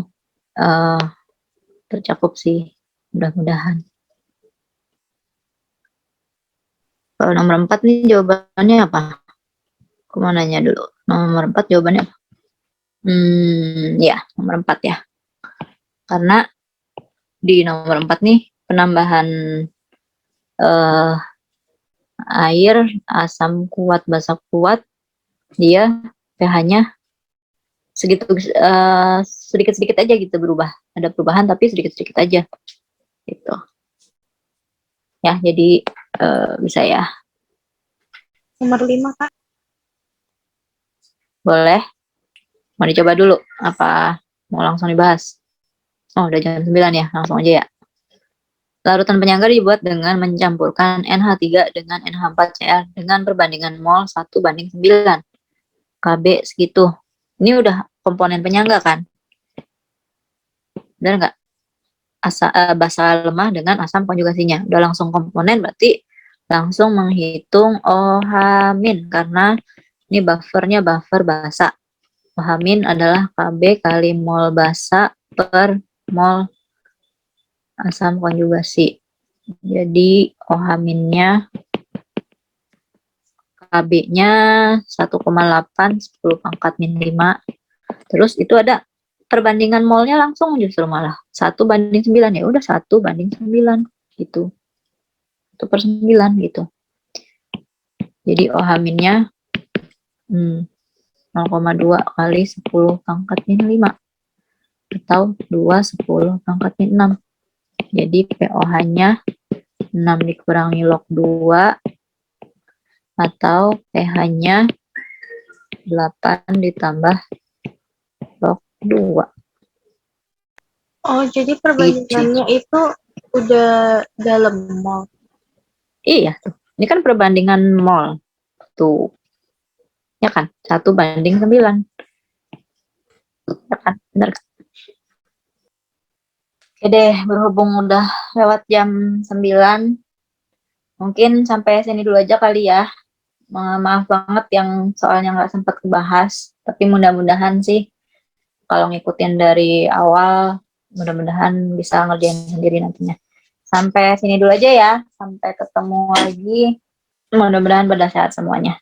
tercakup sih, mudah-mudahan. Kalau nomor 4 nih jawabannya apa? Aku mau nanya dulu. Nomor 4 jawabannya apa? Ya, nomor 4 ya. Karena di nomor 4 nih penambahan air, asam kuat, basa kuat, dia pH-nya sedikit-sedikit aja gitu berubah. Ada perubahan tapi sedikit-sedikit aja. Gitu. Ya, jadi bisa ya. Nomor 5, Kak. Boleh. Mau dicoba dulu? Apa mau langsung dibahas? Oh, udah jam 9 ya. Langsung aja ya. Larutan penyangga dibuat dengan mencampurkan NH3 dengan NH4Cl dengan perbandingan mol 1:9. Kb segitu. Ini udah komponen penyangga kan? Benar nggak? Basa lemah dengan asam konjugasinya. Udah langsung komponen, berarti langsung menghitung OH- karena ini buffernya buffer basa. OH- adalah Kb kali mol basa per mol asam konjugasi. Jadi OH-nya KB-nya 1,8 10 pangkat min 5. Terus itu ada perbandingan molnya langsung justru malah 1:9, ya udah 1:9 gitu. 1/9 gitu. Jadi OH-nya 0,2 kali 10 pangkat min 5 atau 2 10 pangkat min 6. Jadi pOH-nya 6 dikurangi log 2 atau pH-nya 8 ditambah log 2. Oh, jadi perbandingannya itu udah dalam mol. Iya tuh. Ini kan perbandingan mol. Tuh. Ya kan? 1:9. Ya kan? Benar kan? Oke deh, berhubung udah lewat jam 9, mungkin sampai sini dulu aja kali ya. Maaf banget yang soalnya nggak sempat dibahas, tapi mudah-mudahan sih kalau ngikutin dari awal, mudah-mudahan bisa ngerjain sendiri nantinya. Sampai sini dulu aja ya. Sampai ketemu lagi. Mudah-mudahan pada sehat semuanya.